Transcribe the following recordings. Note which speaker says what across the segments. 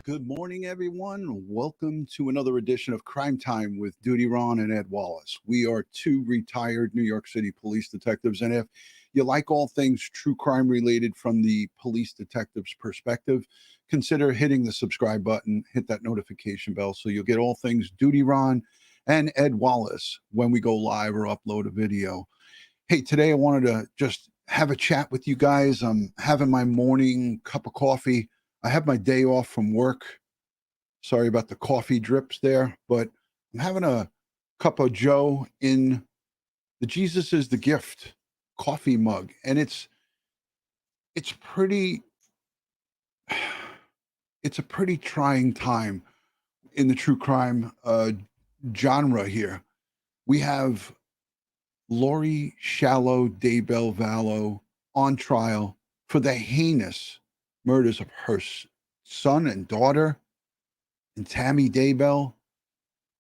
Speaker 1: Good morning, everyone. Welcome to another edition of Crime Time with DutyRon and Ed Wallace. We are two retired New York City police detectives, and if you like all things true crime related from the police detective's perspective, consider hitting the subscribe button, hit that notification bell so you'll get all things DutyRon and Ed Wallace when we go live or upload a video. Hey, today I wanted to just have a chat with you guys. I'm having my morning cup of coffee. I have my day off from work. Sorry about the coffee drips there, but I'm having a cup of Joe in the Jesus is the Gift coffee mug. And it's a pretty trying time in the true crime genre here. We have Lori Vallow on trial for the heinous murders of her son and daughter and Tammy Daybell.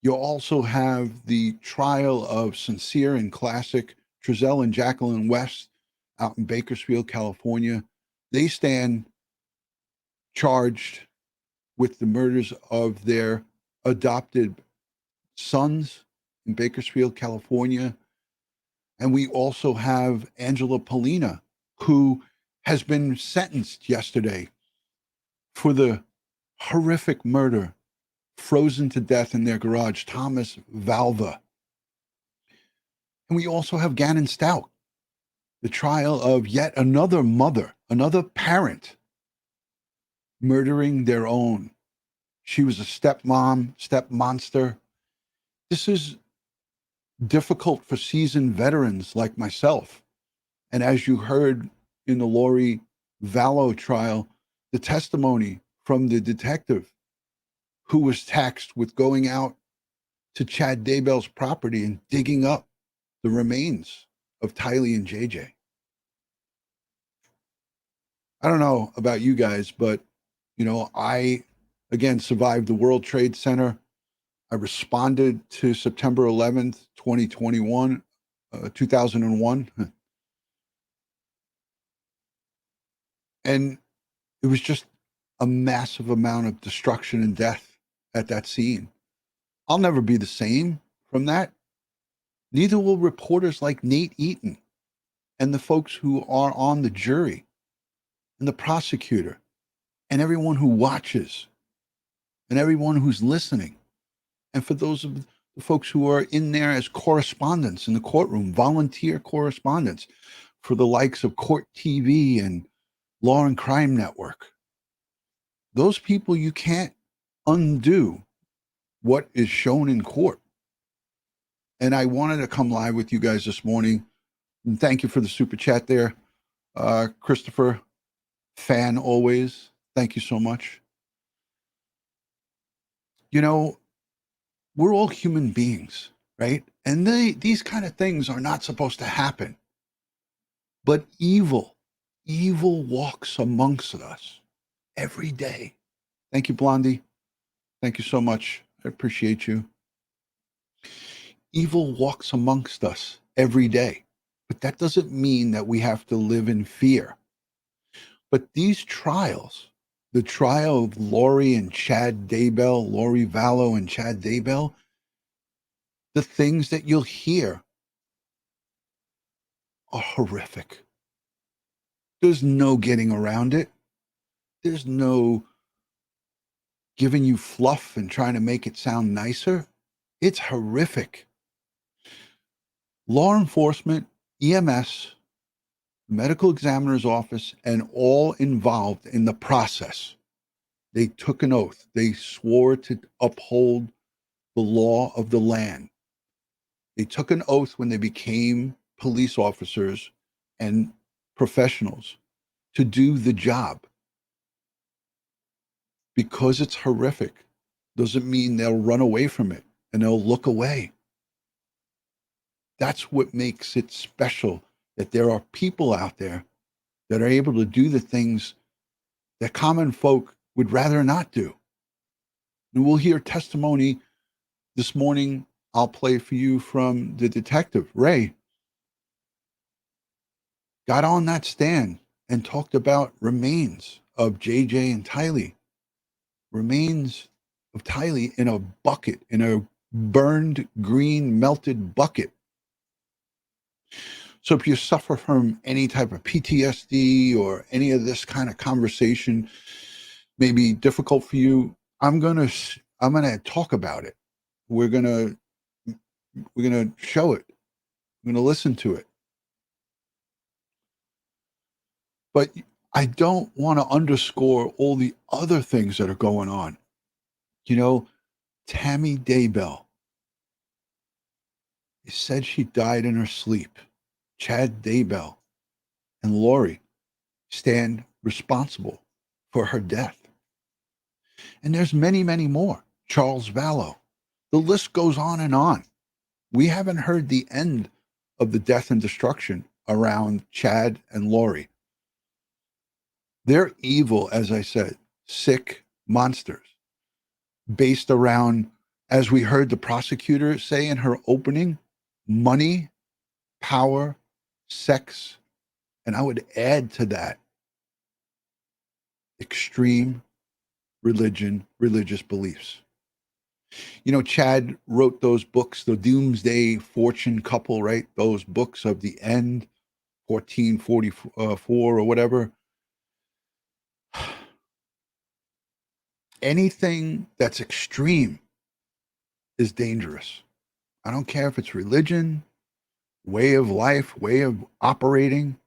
Speaker 1: You also have the trial of sincere and classic Trezell and Jacqueline West out in Bakersfield, California. They stand charged with the murders of their adopted sons in Bakersfield, California. And we also have Angela Pollina, who has been sentenced yesterday for the horrific murder, frozen to death in their garage, Thomas Valva. And we also have Gannon Stout, the trial of yet another mother, another parent, murdering their own. She was a stepmom, step monster. This is difficult for seasoned veterans like myself. And as you heard in the Lori Vallow trial, the testimony from the detective who was taxed with going out to Chad Daybell's property and digging up the remains of Tylee and JJ. I don't know about you guys, but, I, again, survived the World Trade Center. I responded to September 11th, 2001. And it was just a massive amount of destruction and death at that scene. I'll never be the same from that. Neither will reporters like Nate Eaton and the folks who are on the jury and the prosecutor and everyone who watches and everyone who's listening. And for those of the folks who are in there as correspondents in the courtroom, volunteer correspondents for the likes of Court TV and Law and Crime Network. Those people, you can't undo what is shown in court. And I wanted to come live with you guys this morning. And thank you for the super chat there. Christopher, fan always. Thank you so much. We're all human beings, right? And these kind of things are not supposed to happen. But evil walks amongst us every day. Thank you, Blondie. Thank you so much. I appreciate you. Evil walks amongst us every day, but that doesn't mean that we have to live in fear. But these trials, the trial of Lori and Chad Daybell, Lori Vallow and Chad Daybell, the things that you'll hear are horrific. There's no getting around it. There's no giving you fluff and trying to make it sound nicer. It's horrific. Law enforcement, EMS, medical examiner's office, and all involved in the process, they took an oath. They swore to uphold the law of the land. They took an oath when they became police officers and professionals to do the job. Because it's horrific doesn't mean they'll run away from it and they'll look away. That's what makes it special, that there are people out there that are able to do the things that common folk would rather not do. And we'll hear testimony this morning. I'll play for you from the detective. Ray got on that stand and talked about remains of JJ and Tylee. Remains of Tylee in a bucket, in a burned green melted bucket. So if you suffer from any type of PTSD or any of this kind of conversation may be difficult for you, I'm gonna talk about it. We're gonna show it. We're gonna listen to it. But I don't want to underscore all the other things that are going on. You know, Tammy Daybell, they said she died in her sleep. Chad Daybell and Lori stand responsible for her death. And there's many, many more. Charles Vallow. The list goes on and on. We haven't heard the end of the death and destruction around Chad and Lori. They're evil, as I said, sick monsters based around, as we heard the prosecutor say in her opening, money, power, sex, and I would add to that extreme religion, religious beliefs. You know, Chad wrote those books, the Doomsday Fortune Couple, right? Those books of the end, 1444 or whatever. Anything that's extreme is dangerous. I don't care if it's religion, way of life, way of operating.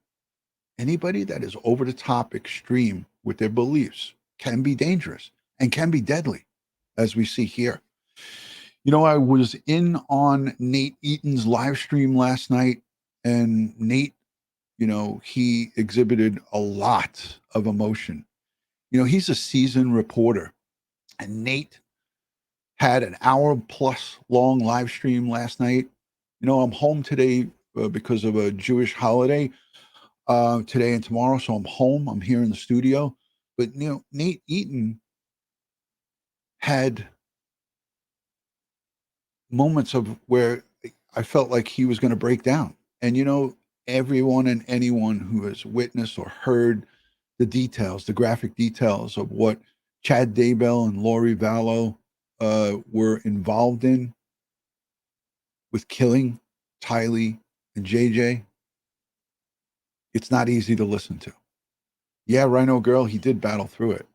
Speaker 1: Anybody that is over the top extreme with their beliefs can be dangerous and can be deadly, as we see here. You know, I was in on Nate Eaton's live stream last night, and Nate, you know, he exhibited a lot of emotion. You know, he's a seasoned reporter, and Nate had an hour plus long live stream last night. You know, I'm home today because of a Jewish holiday today and tomorrow. So I'm home. I'm here in the studio. But, you know, Nate Eaton had moments of where I felt like he was going to break down. And, you know, everyone and anyone who has witnessed or heard the details, the graphic details of what Chad Daybell and Lori Vallow were involved in with killing Tylee and JJ, it's not easy to listen to. Yeah, Rhino Girl, he did battle through it.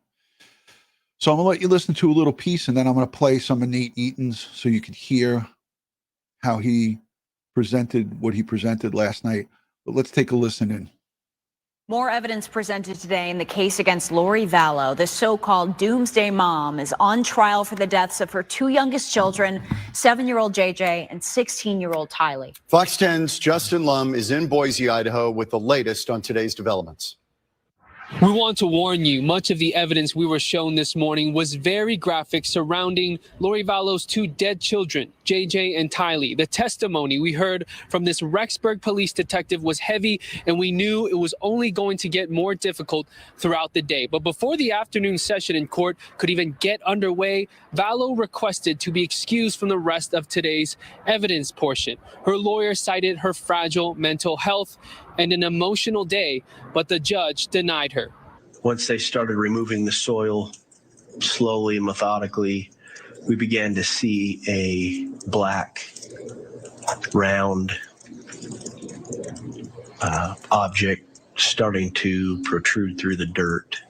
Speaker 1: So I'm going to let you listen to a little piece, and then I'm going to play some of Nate Eaton's so you could hear how he presented what he presented last night. But let's take a listen in.
Speaker 2: More evidence presented today in the case against Lori Vallow. The so-called doomsday mom is on trial for the deaths of her two youngest children, 7-year-old JJ and 16-year-old Tylee.
Speaker 3: Fox 10's Justin Lum is in Boise, Idaho with the latest on today's developments.
Speaker 4: We want to warn you, much of the evidence we were shown this morning was very graphic surrounding Lori Vallow's two dead children, JJ and Tylee. The testimony we heard from this Rexburg police detective was heavy, and we knew it was only going to get more difficult throughout the day. But before the afternoon session in court could even get underway, Vallow requested to be excused from the rest of today's evidence portion. Her lawyer cited her fragile mental health and an emotional day, but the judge denied her.
Speaker 5: Once they started removing the soil slowly and methodically, we began to see a black, round object starting to protrude through the dirt.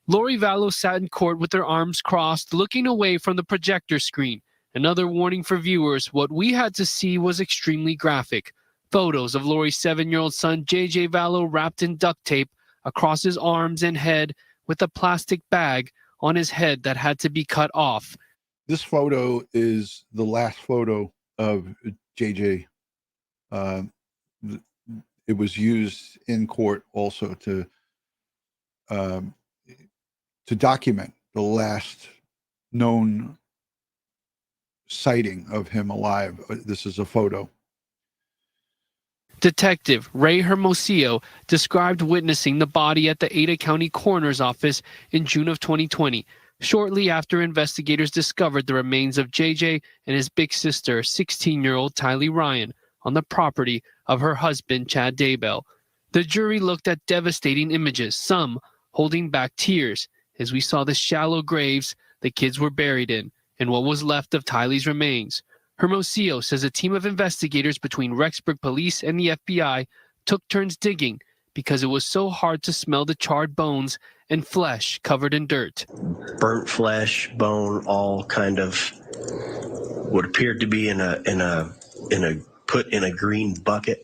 Speaker 4: Lori Vallow sat in court with her arms crossed, looking away from the projector screen. Another warning for viewers, what we had to see was extremely graphic. Photos of Lori's 7-year-old son, JJ Vallow, wrapped in duct tape across his arms and head with a plastic bag on his head that had to be cut off.
Speaker 1: This photo is the last photo of JJ. It was used in court also to document the last known sighting of him alive. This is a photo.
Speaker 4: Detective Ray Hermosillo described witnessing the body at the Ada County Coroner's Office in June of 2020, shortly after investigators discovered the remains of JJ and his big sister, 16-year-old Tylee Ryan, on the property of her husband, Chad Daybell. The jury looked at devastating images, some holding back tears, as we saw the shallow graves the kids were buried in and what was left of Tylee's remains. Hermosillo says a team of investigators between Rexburg Police and the FBI took turns digging because it was so hard to smell the charred bones and flesh covered in dirt.
Speaker 5: Burnt flesh, bone, all kind of what appeared to be put in a green bucket.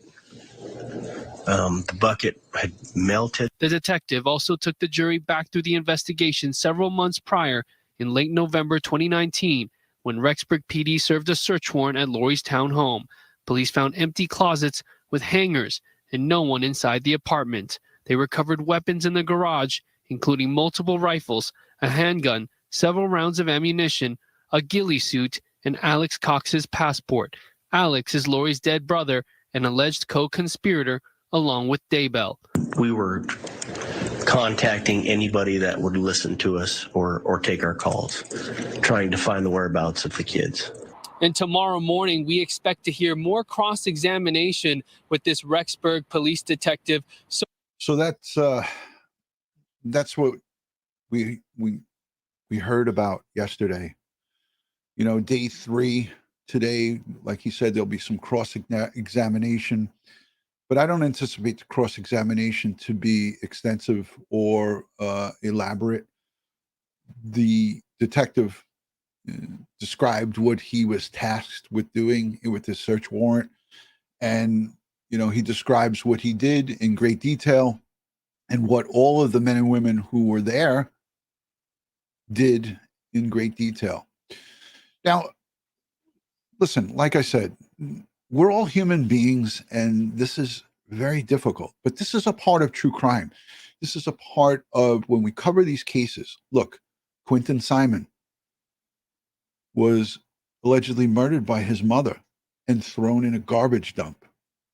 Speaker 5: The bucket had melted.
Speaker 4: The detective also took the jury back through the investigation several months prior in late November 2019 when Rexburg PD served a search warrant at Lori's town home. Police found empty closets with hangers and no one inside the apartment. They recovered weapons in the garage, including multiple rifles, a handgun, several rounds of ammunition, a ghillie suit, and Alex Cox's passport. Alex is Lori's dead brother and alleged co-conspirator along with Daybell.
Speaker 5: We were contacting anybody that would listen to us or take our calls, trying to find the whereabouts of the kids.
Speaker 4: And tomorrow morning, we expect to hear more cross-examination with this Rexburg police detective.
Speaker 1: So that's what we heard about yesterday. You know, day 3 today, like he said, there'll be some cross-examination. But I don't anticipate the cross-examination to be extensive or elaborate. The detective described what he was tasked with doing with his search warrant. And, you know, he describes what he did in great detail and what all of the men and women who were there did in great detail. Now, listen, like I said, we're all human beings, and this is very difficult, but this is a part of true crime. This is a part of when we cover these cases. Look, Quentin Simon was allegedly murdered by his mother and thrown in a garbage dump.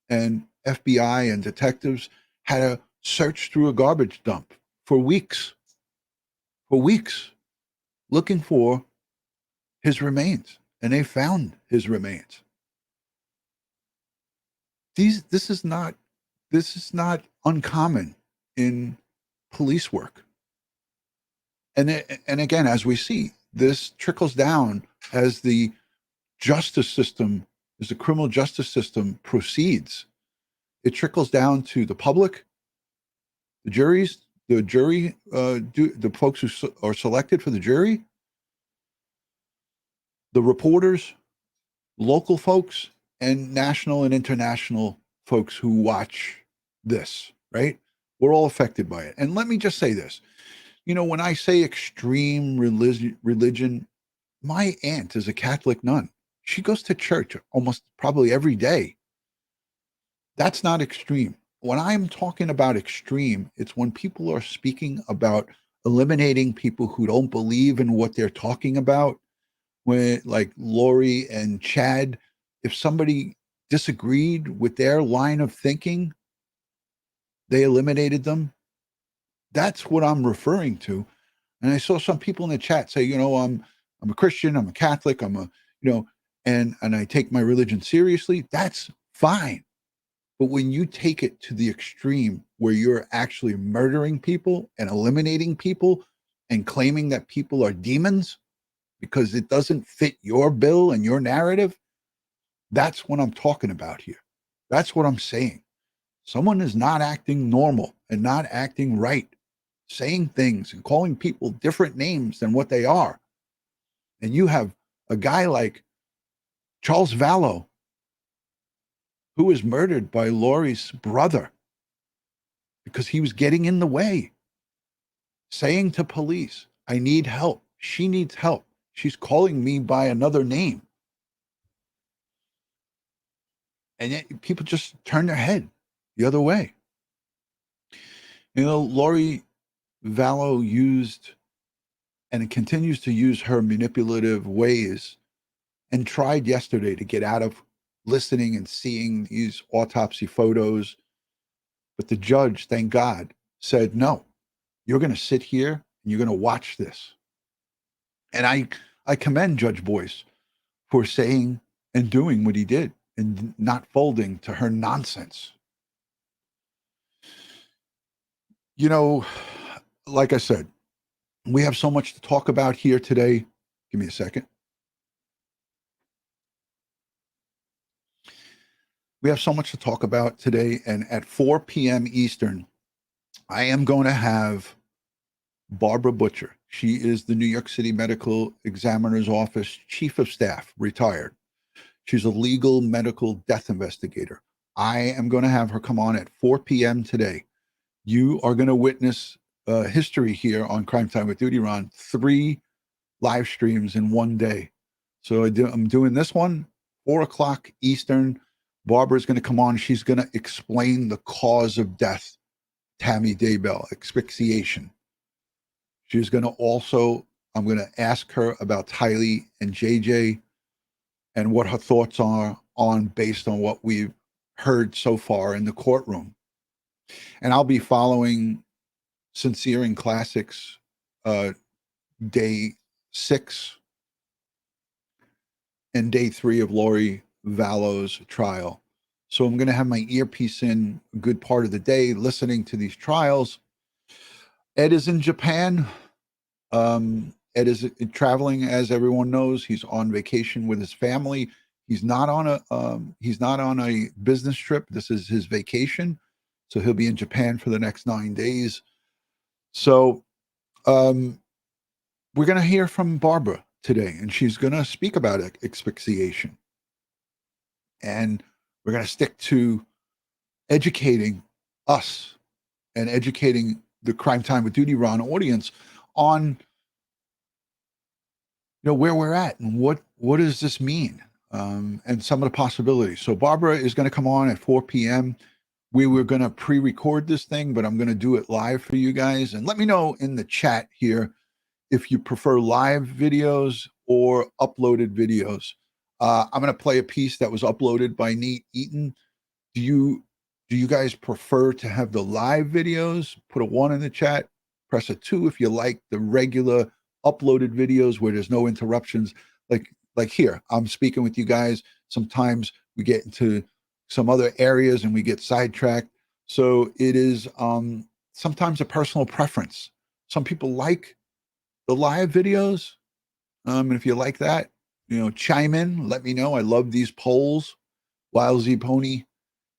Speaker 1: And FBI and detectives had to search through a garbage dump for weeks, looking for his remains, and they found his remains. This is not uncommon in police work. And again, as we see, this trickles down as the justice system, as the criminal justice system proceeds. It trickles down to the public, the juries, the folks who are selected for the jury, the reporters, local folks, and national and international folks who watch this, right? We're all affected by it. And let me just say this. You know, when I say extreme religion, my aunt is a Catholic nun. She goes to church almost probably every day. That's not extreme. When I'm talking about extreme, it's when people are speaking about eliminating people who don't believe in what they're talking about. When, like Lori and Chad, if somebody disagreed with their line of thinking, they eliminated them. That's what I'm referring to. And I saw some people in the chat say, you know, I'm a Christian, I'm a Catholic, I'm a, you know, and I take my religion seriously. That's fine. But when you take it to the extreme where you're actually murdering people and eliminating people and claiming that people are demons because it doesn't fit your bill and your narrative, that's what I'm talking about here. That's what I'm saying. Someone is not acting normal and not acting right, saying things and calling people different names than what they are. And you have a guy like Charles Vallow, who was murdered by Lori's brother because he was getting in the way, saying to police, I need help. She needs help. She's calling me by another name. And yet people just turn their head the other way. You know, Lori Vallow used and it continues to use her manipulative ways, and tried yesterday to get out of listening and seeing these autopsy photos. But the judge, thank God, said, no, you're going to sit here and you're going to watch this. And I commend Judge Boyce for saying and doing what he did and not folding to her nonsense. You know, like I said, we have so much to talk about here today. Give me a second. We have so much to talk about today. And at 4 p.m. Eastern, I am going to have Barbara Butcher. She is the New York City Medical Examiner's Office Chief of Staff, retired. She's a legal medical death investigator. I am going to have her come on at 4 p.m. today. You are going to witness history here on Crime Time with DutyRon, 3 live streams in one day. So I'm doing this one, 4 o'clock Eastern. Barbara's going to come on. She's going to explain the cause of death, Tammy Daybell, asphyxiation. She's going to also, I'm going to ask her about Tylee and JJ and what her thoughts are on based on what we've heard so far in the courtroom. And I'll be following Sincere and Classics day 6 and day 3 of Lori Vallow's trial. So I'm going to have my earpiece in a good part of the day listening to these trials. Ed is in Japan. Ed is traveling, as everyone knows. He's on vacation with his family. He's not on a business trip. This is his vacation. So he'll be in Japan for the next 9 days. So we're going to hear from Barbara today, and she's going to speak about asphyxiation. And we're going to stick to educating us and educating the Crime Time with DutyRon audience on where we're at and what does this mean, and some of the possibilities. So Barbara is going to come on at 4 p.m. We were going to pre-record this thing, but I'm going to do it live for you guys. And let me know in the chat here if you prefer live videos or uploaded videos. I'm going to play a piece that was uploaded by Eaton. Do you guys prefer to have the live videos? Put a 1 in the chat. Press a 2 if you like the regular uploaded videos where there's no interruptions. Like here, I'm speaking with you guys. Sometimes we get into some other areas and we get sidetracked. So it is sometimes a personal preference. Some people like the live videos. And if you like that, chime in, let me know. I love these polls. Wild Z Pony,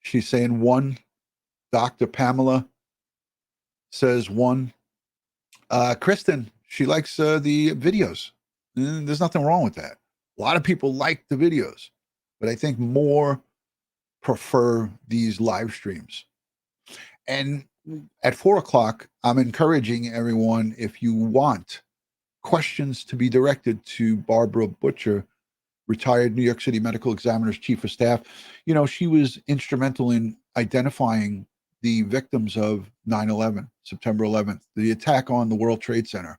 Speaker 1: she's saying 1. Dr. Pamela says 1. Kristen, she likes the videos. There's nothing wrong with that. A lot of people like the videos, but I think more prefer these live streams. And at 4 o'clock, I'm encouraging everyone, if you want questions to be directed to Barbara Butcher, retired New York City Medical Examiner's Chief of Staff. She was instrumental in identifying the victims of 9/11, September 11th, the attack on the World Trade Center.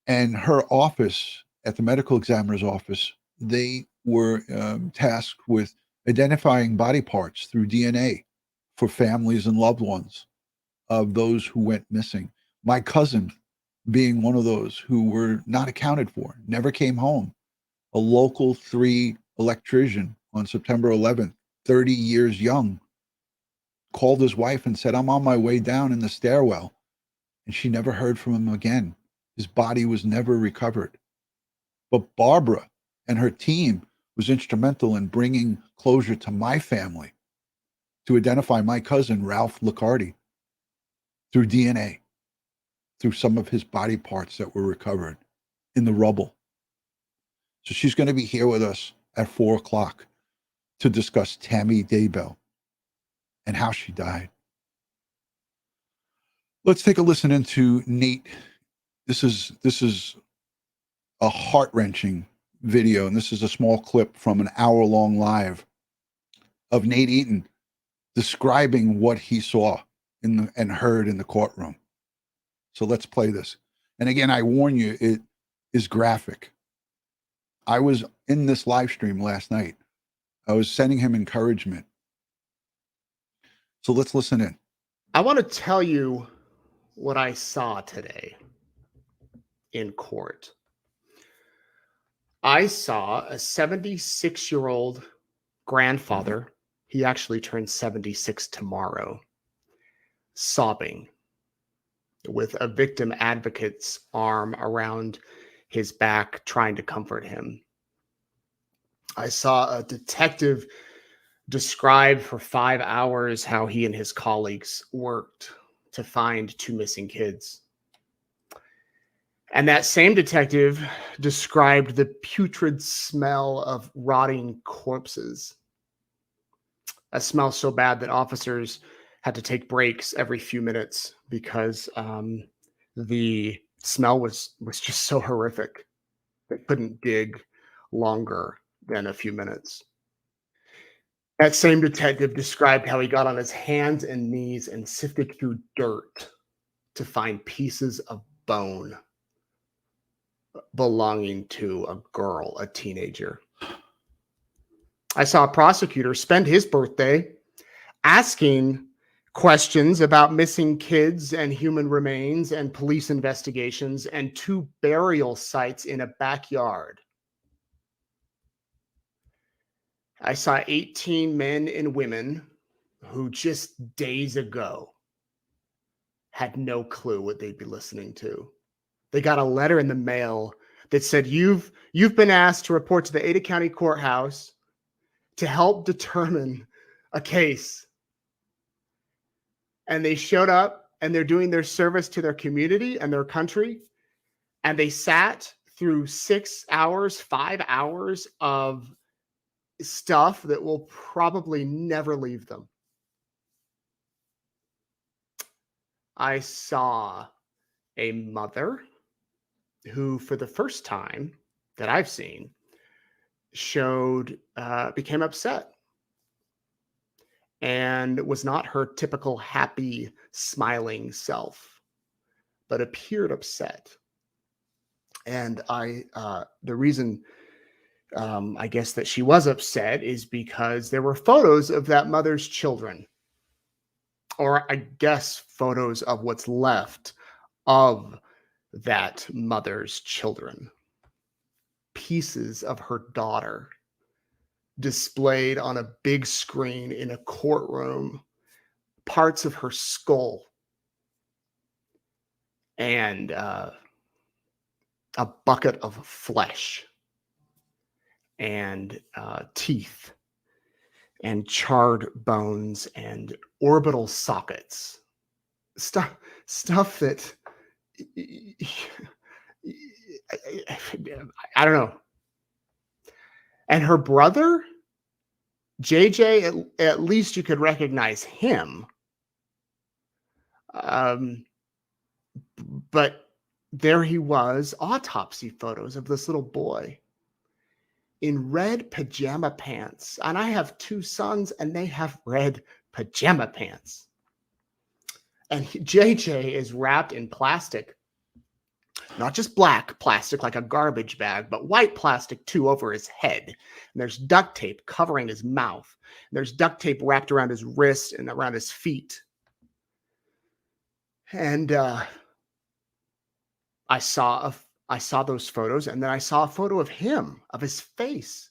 Speaker 1: And her office, at the medical examiner's office, they were tasked with identifying body parts through DNA for families and loved ones of those who went missing. My cousin being one of those who were not accounted for, never came home. A local 3 electrician on September 11th, 30 years young, called his wife and said, I'm on my way down in the stairwell. And she never heard from him again. His body was never recovered. But Barbara and her team was instrumental in bringing closure to my family to identify my cousin, Ralph Liccardi, through DNA, through some of his body parts that were recovered in the rubble. So she's going to be here with us at 4 o'clock to discuss Tammy Daybell and how she died. Let's take a listen into Nate. This is a heart-wrenching video, and this is a small clip from an hour-long live of Nate Eaton describing what he saw and heard in the courtroom. So let's play this. And again, I warn you, it is graphic. I was in this live stream last night. I was sending him encouragement. So let's listen in.
Speaker 6: I want to tell you what I saw today in court. I saw a 76-year-old grandfather. He actually turns 76 tomorrow, sobbing with a victim advocate's arm around his back, trying to comfort him. I saw a detective describe for 5 hours how he and his colleagues worked to find 2 missing kids. And that same detective described the putrid smell of rotting corpses. A smell so bad that officers had to take breaks every few minutes because the smell was just so horrific. They couldn't dig longer than a few minutes. That same detective described how he got on his hands and knees and sifted through dirt to find pieces of bone belonging to a girl, a teenager. I saw a prosecutor spend his birthday asking questions about missing kids and human remains and police investigations and 2 burial sites in a backyard. I saw 18 men and women who just days ago had no clue what they'd be listening to. They got a letter in the mail that said, you've been asked to report to the Ada County Courthouse to help determine a case. And they showed up and they're doing their service to their community and their country. And they sat through 6 hours, 5 hours of stuff that will probably never leave them. I saw a mother who, for the first time that I've seen, became upset and was not her typical happy, smiling self, but appeared upset. And the reason I guess that she was upset is because there were photos of that mother's children, or I guess photos of what's left of that mother's children. Pieces of her daughter displayed on a big screen in a courtroom, parts of her skull, and a bucket of flesh, and teeth, and charred bones, and orbital sockets. Stuff that I don't know. And her brother, JJ, at least you could recognize him. But there he was, autopsy photos of this little boy in red pajama pants. And I have 2 sons and they have red pajama pants. And JJ is wrapped in plastic, not just black plastic like a garbage bag, but white plastic too over his head. And there's duct tape covering his mouth. And there's duct tape wrapped around his wrist and around his feet. And I saw those photos, and then I saw a photo of him, of his face.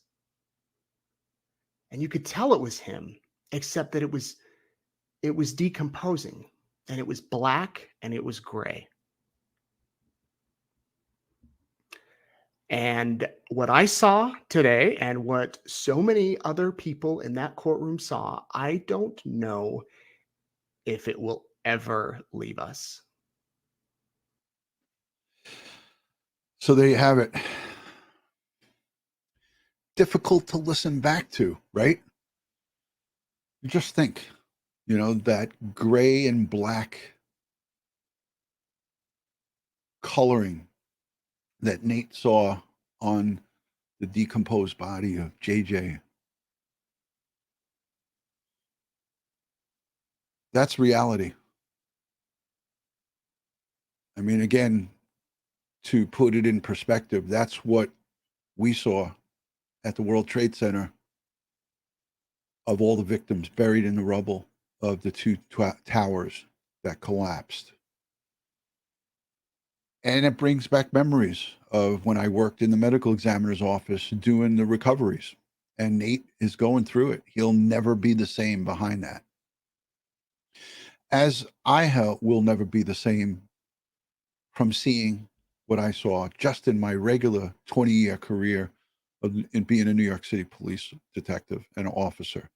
Speaker 6: And you could tell it was him, except that it was decomposing, and it was black and it was gray. And what I saw today, and what so many other people in that courtroom saw, I don't know if it will ever leave us.
Speaker 1: So there you have it. Difficult to listen back to, right? Just think, that gray and black coloring that Nate saw on the decomposed body of JJ. That's reality. I mean, again, to put it in perspective, that's what we saw at the World Trade Center of all the victims buried in the rubble of the two towers that collapsed. And it brings back memories of when I worked in the medical examiner's office doing the recoveries. And Nate is going through it. He'll never be the same behind that. As I will never be the same from seeing what I saw just in my regular 20-year career in being a New York City police detective and an officer.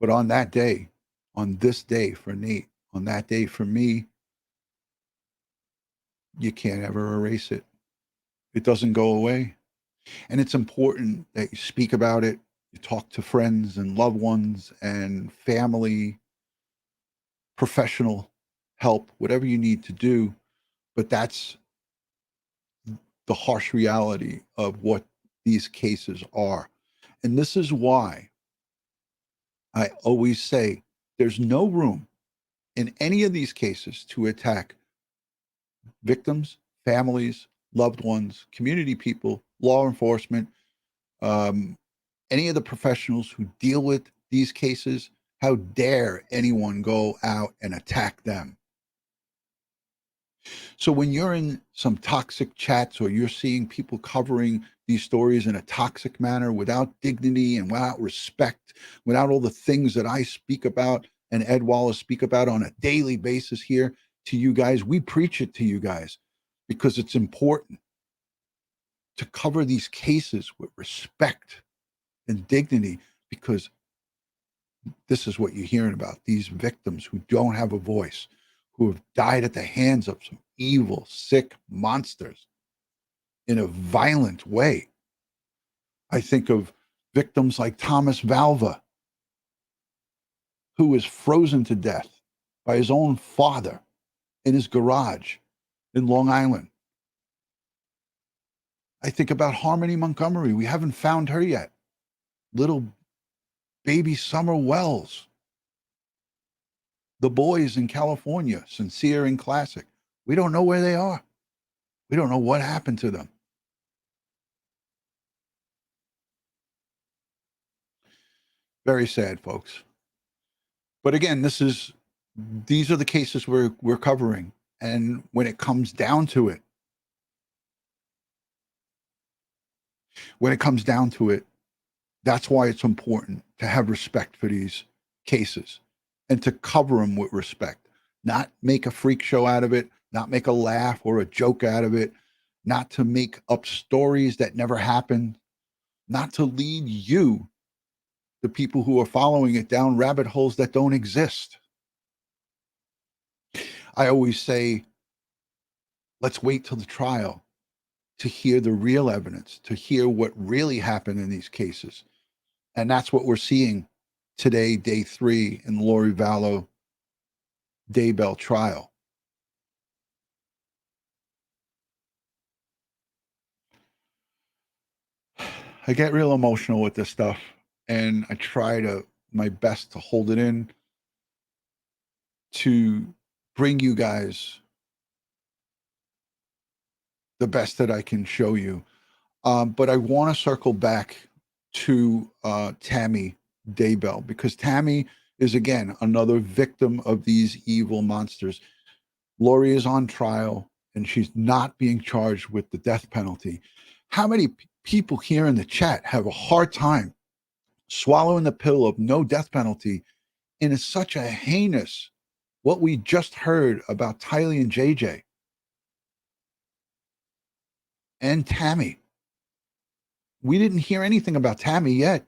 Speaker 1: But on that day, on this day for Nate, on that day for me, you can't ever erase it. It doesn't go away. And it's important that you speak about it, you talk to friends and loved ones and family, professional help, whatever you need to do. But that's the harsh reality of what these cases are. And this is why I always say there's no room in any of these cases to attack victims, families, loved ones, community people, law enforcement, any of the professionals who deal with these cases. How dare anyone go out and attack them? So when you're in some toxic chats or you're seeing people covering these stories in a toxic manner without dignity and without respect, without all the things that I speak about and Ed Wallace speak about on a daily basis here to you guys, we preach it to you guys because it's important to cover these cases with respect and dignity, because this is what you're hearing about, these victims who don't have a voice, who have died at the hands of some evil, sick monsters in a violent way. I think of victims like Thomas Valva, who was frozen to death by his own father in his garage in Long Island. I think about Harmony Montgomery. We haven't found her yet. Little baby Summer Wells. The boys in California, Sincere and Classic. We don't know where they are. We don't know what happened to them. Very sad, folks. But again, these are the cases we're covering. And when it comes down to it, that's why it's important to have respect for these cases and to cover them with respect, not make a freak show out of it, not make a laugh or a joke out of it, not to make up stories that never happened, not to lead you, the people who are following it, down rabbit holes that don't exist. I always say, let's wait till the trial to hear the real evidence, to hear what really happened in these cases. And that's what we're seeing today, day 3 in the Lori Vallow Daybell trial. I get real emotional with this stuff, and I try my best to hold it in, to bring you guys the best that I can show you. But I want to circle back to Tammy Daybell, because Tammy is, again, another victim of these evil monsters. Lori is on trial, and she's not being charged with the death penalty. How many people here in the chat have a hard time swallowing the pill of no death penalty in such a heinous, what we just heard about Tylee and JJ and Tammy? We didn't hear anything about Tammy yet.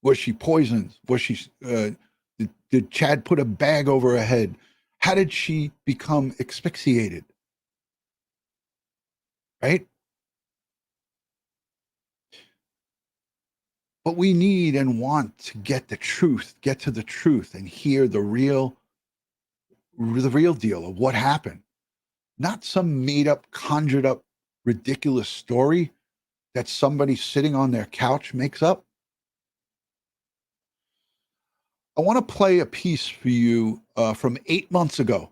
Speaker 1: Was she poisoned? Was she? Did Chad put a bag over her head? How did she become asphyxiated? Right? But we need and want to get to the truth, and hear the real deal of what happened. Not some made up, conjured up, ridiculous story that somebody sitting on their couch makes up. I want to play a piece for you from 8 months ago.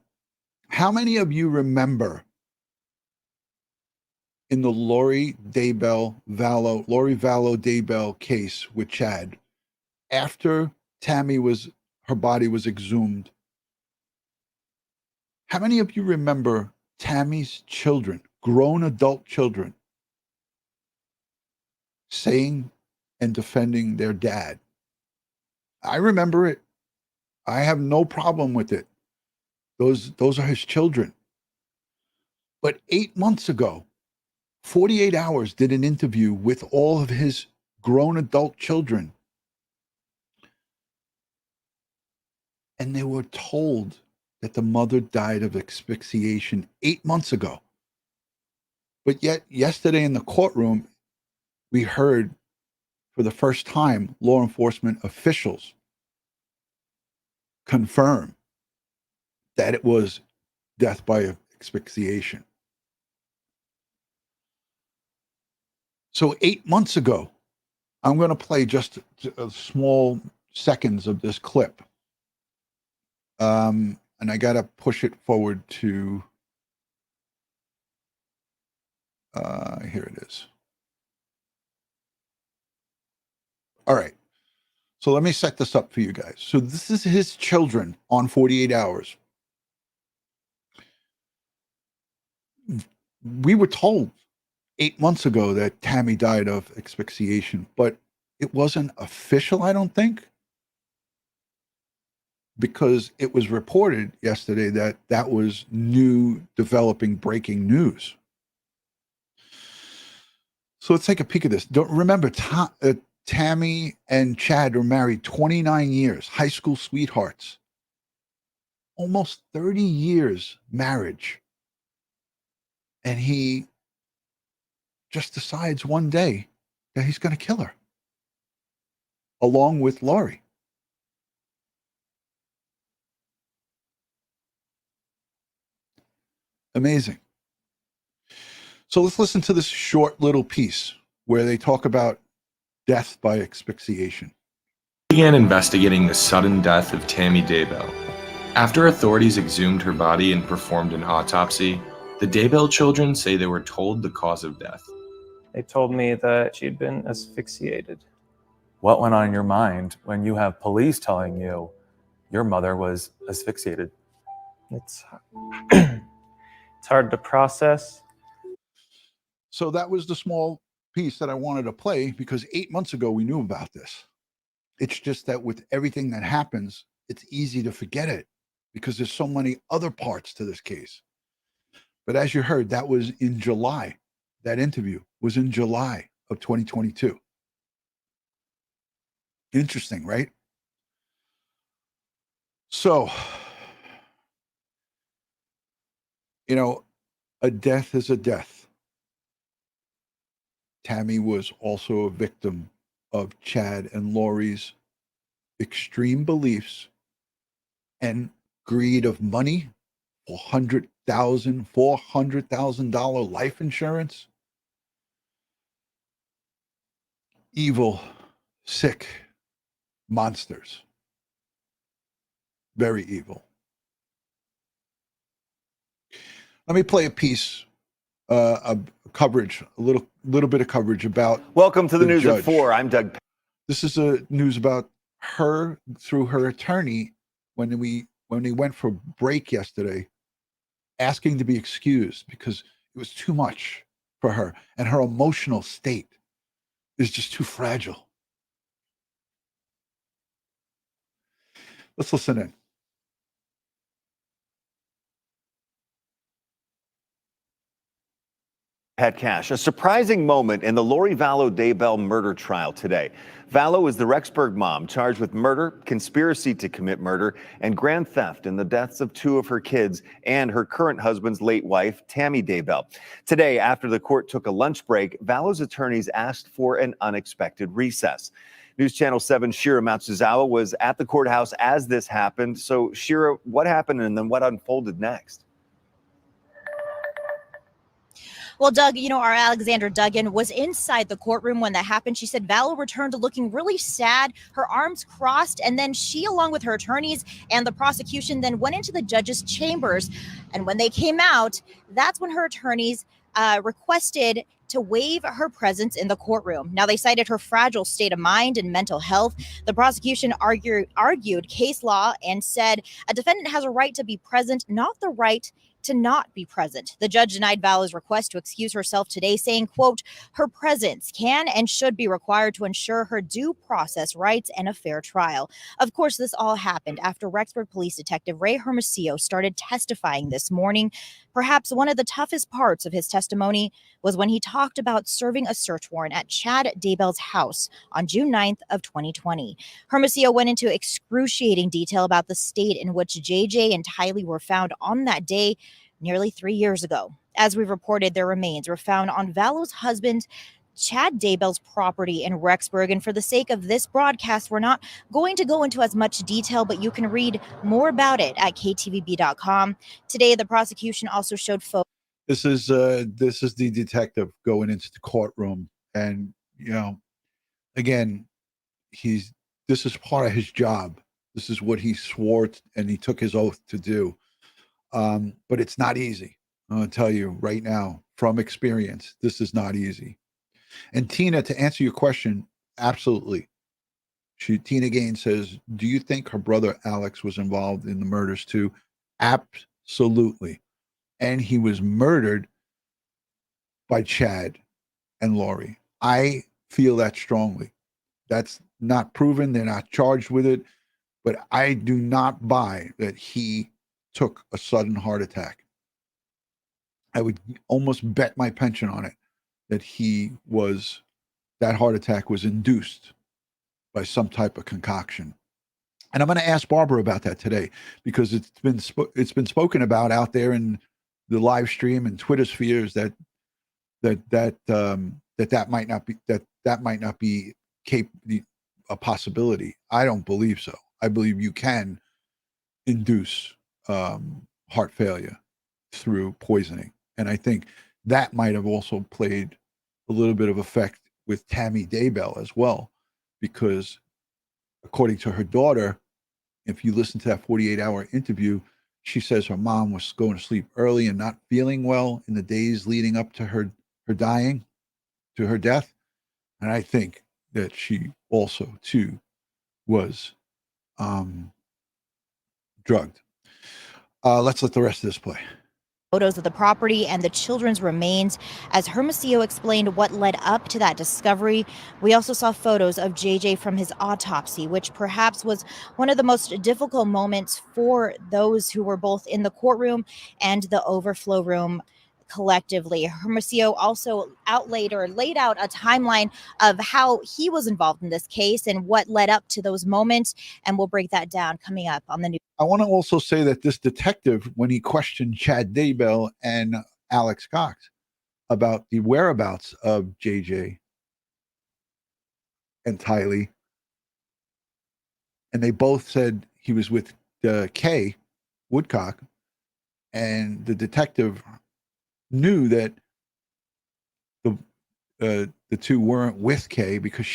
Speaker 1: How many of you remember in the Lori Vallow Daybell case with Chad, after her body was exhumed, how many of you remember Tammy's children, grown adult children, saying and defending their dad? I remember it. I have no problem with it. Those are his children. But 8 months ago, 48 Hours did an interview with all of his grown adult children. And they were told that the mother died of asphyxiation 8 months ago. But yet, yesterday in the courtroom, we heard for the first time law enforcement officials confirm that it was death by asphyxiation. So 8 months ago, I'm going to play just a small seconds of this clip. And I got to push it forward to, here it is. All right. So let me set this up for you guys. So this is his children on 48 Hours. We were told 8 months ago that Tammy died of asphyxiation, but it wasn't official, I don't think, because it was reported yesterday that that was new, developing, breaking news. So let's take a peek at this. Don't remember, Tammy and Chad were married 29 years, high school sweethearts. Almost 30 years marriage. And he just decides one day that he's going to kill her, along with Lori. Amazing. So let's listen to this short little piece where they talk about death by asphyxiation.
Speaker 7: Began investigating the sudden death of Tammy Daybell. After authorities exhumed her body and performed an autopsy, the Daybell children say they were told the cause of death.
Speaker 8: They told me that she'd been asphyxiated.
Speaker 9: What went on in your mind when you have police telling you your mother was asphyxiated?
Speaker 8: It's hard to process.
Speaker 1: So that was the small piece that I wanted to play, because 8 months ago we knew about this. It's just that with everything that happens, it's easy to forget it because there's so many other parts to this case. But as you heard, that was in July. That interview was in July of 2022. Interesting, right? So, you know, a death is a death. Tammy was also a victim of Chad and Lori's extreme beliefs and greed of money, $400,000 life insurance. Evil, sick monsters. Very evil. Let me play a piece of coverage, a little bit of coverage about.
Speaker 10: Welcome to the news
Speaker 1: judge.
Speaker 10: at 4. I'm Doug.
Speaker 1: This is a news about her through her attorney when we went for break yesterday, asking to be excused because it was too much for her and her emotional state is just too fragile. Let's listen in.
Speaker 10: Pat Cash, a surprising moment in the Lori Vallow Daybell murder trial today. Vallow is the Rexburg mom charged with murder, conspiracy to commit murder, and grand theft in the deaths of 2 of her kids and her current husband's late wife, Tammy Daybell. Today, after the court took a lunch break, Vallow's attorneys asked for an unexpected recess. News Channel 7's Shira Matsuzawa was at the courthouse as this happened. So, Shira, what happened and then what unfolded next?
Speaker 11: Well, Doug, our Alexandra Duggan was inside the courtroom when that happened. She said Vallow returned looking really sad, her arms crossed, and then she, along with her attorneys and the prosecution, then went into the judge's chambers. And when they came out, that's when her attorneys requested to waive her presence in the courtroom. Now, they cited her fragile state of mind and mental health. The prosecution argued case law and said a defendant has a right to be present, not the right to not be present. The judge denied Vallow's request to excuse herself today, saying, quote, her presence can and should be required to ensure her due process rights and a fair trial. Of course, this all happened after Rexburg Police Detective Ray Hermosillo started testifying this morning. Perhaps one of the toughest parts of his testimony was when he talked about serving a search warrant at Chad Daybell's house on June 9th of 2020. Hermosillo went into excruciating detail about the state in which JJ and Tylee were found on that day nearly 3 years ago. As we reported, their remains were found on Vallow's husband Chad Daybell's property in Rexburg. And for the sake of this broadcast, we're not going to go into as much detail, but you can read more about it at ktvb.com. Today, the prosecution also showed photos.
Speaker 1: This is the detective going into the courtroom, and again, this is part of his job. This is what he swore and he took his oath to do. But it's not easy. I'm going to tell you right now, from experience, this is not easy. And Tina, to answer your question, absolutely. Tina Gaines says, do you think her brother Alex was involved in the murders too? Absolutely. And he was murdered by Chad and Lori. I feel that strongly. That's not proven. They're not charged with it. But I do not buy that he took a sudden heart attack. I would almost bet my pension on it that that heart attack was induced by some type of concoction. And I'm going to ask Barbara about that today, because it's been spoken about out there in the live stream and Twitter spheres that might not be a possibility. I don't believe so. I believe you can induce heart failure through poisoning, and I think that might have also played a little bit of effect with Tammy Daybell as well, because according to her daughter, if you listen to that 48-hour interview, she says her mom was going to sleep early and not feeling well in the days leading up to her dying, to her death. And I think that she also too was drugged. Let's let the rest of this play.
Speaker 11: Photos of the property and the children's remains as Hermosillo explained what led up to that discovery. We also saw photos of JJ from his autopsy, which perhaps was one of the most difficult moments for those who were both in the courtroom and the overflow room collectively. Hermosillo also laid out a timeline of how he was involved in this case and what led up to those moments, and we'll break that down coming up on the news.
Speaker 1: I want to also say that this detective, when he questioned Chad Daybell and Alex Cox about the whereabouts of JJ and Tylee, and they both said he was with Kay Woodcock, and the detective knew that the two weren't with Kay because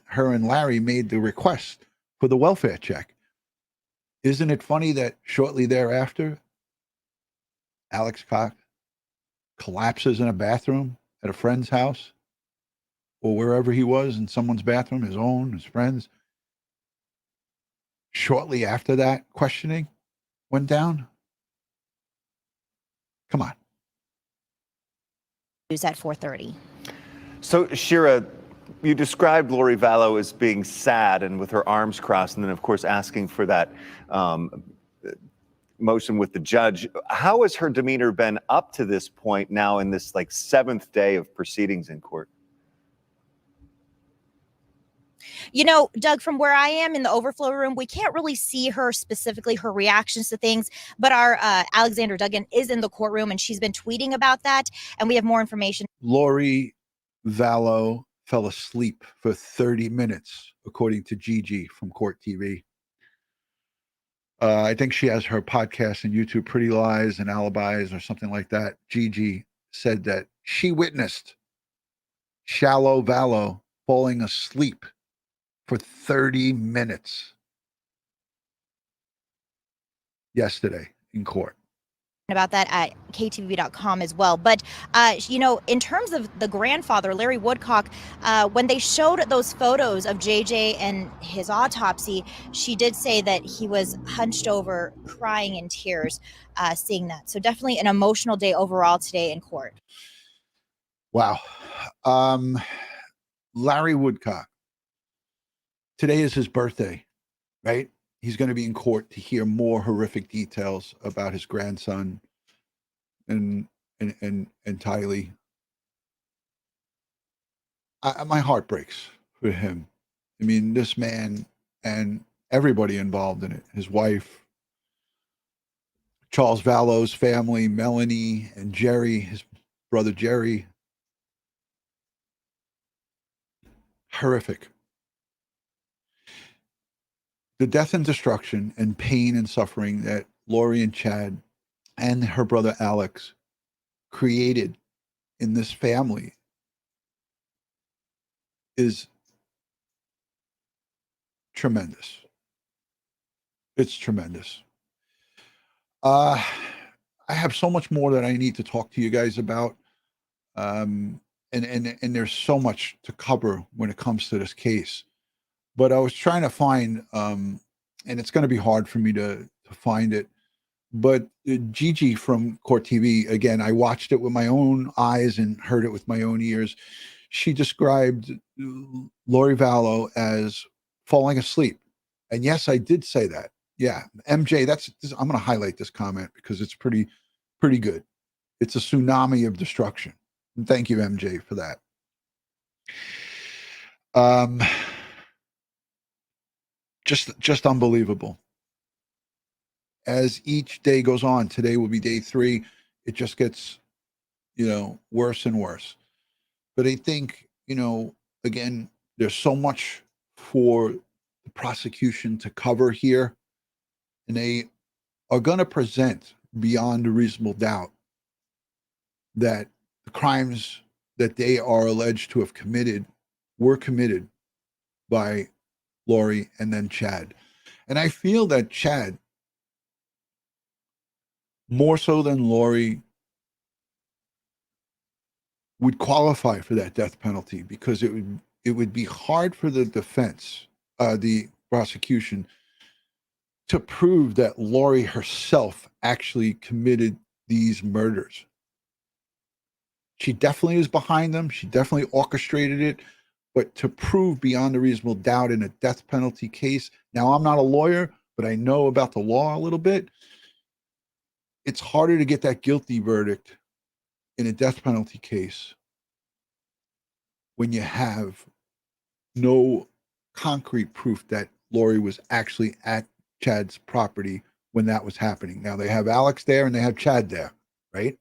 Speaker 1: her and Larry made the request for the welfare check. Isn't it funny that shortly thereafter, Alex Cox collapses in a bathroom at a friend's house or wherever he was, in someone's bathroom, his own, his friend's. Shortly after that questioning went down. Come on.
Speaker 11: News at 4:30.
Speaker 10: So, Shira, you described Lori Vallow as being sad and with her arms crossed, and then, of course, asking for that motion with the judge. How has her demeanor been up to this point now in this seventh day of proceedings in court?
Speaker 11: Doug, from where I am in the overflow room, we can't really see her specifically, her reactions to things, but our Alexandra Duggan is in the courtroom and she's been tweeting about that, and we have more information.
Speaker 1: Lori Vallow fell asleep for 30 minutes, according to Gigi from Court TV. I think she has her podcast and YouTube, Pretty Lies and Alibis or something like that. Gigi said that She witnessed Shallow Vallow falling asleep for 30 minutes yesterday in court.
Speaker 11: About that at ktv.com as well. But, in terms of the grandfather, Larry Woodcock, when they showed those photos of JJ and his autopsy, she did say that he was hunched over, crying in tears, seeing that. So definitely an emotional day overall today in court.
Speaker 1: Wow. Larry Woodcock. Today is his birthday, right? He's going to be in court to hear more horrific details about his grandson and Tylee. My heart breaks for him. I mean, this man and everybody involved in it, his wife, Charles Vallow's family, Melanie and Jerry, his brother Jerry. Horrific. The death and destruction and pain and suffering that Lori and Chad and her brother Alex created in this family is tremendous. It's tremendous. I have so much more that I need to talk to you guys about. And there's so much to cover when it comes to this case. But I was trying to find, and it's going to be hard for me to find it. But Gigi from Court TV, again, I watched it with my own eyes and heard it with my own ears. She described Lori Vallow as falling asleep. And yes, I did say that. Yeah, MJ, I'm going to highlight this comment because it's pretty good. It's a tsunami of destruction. And thank you, MJ, for that. Just unbelievable. As each day goes on, today will be day 3. It just gets, worse and worse. But I think, again, there's so much for the prosecution to cover here, and they are going to present beyond a reasonable doubt that the crimes that they are alleged to have committed were committed by Lori and then Chad. And I feel that Chad, more so than Lori, would qualify for that death penalty because it would be hard for the defense, the prosecution, to prove that Lori herself actually committed these murders. She definitely is behind them. She definitely orchestrated it. But to prove beyond a reasonable doubt in a death penalty case, now I'm not a lawyer, but I know about the law a little bit. It's harder to get that guilty verdict in a death penalty case when you have no concrete proof that Lori was actually at Chad's property when that was happening. Now they have Alex there and they have Chad there, right?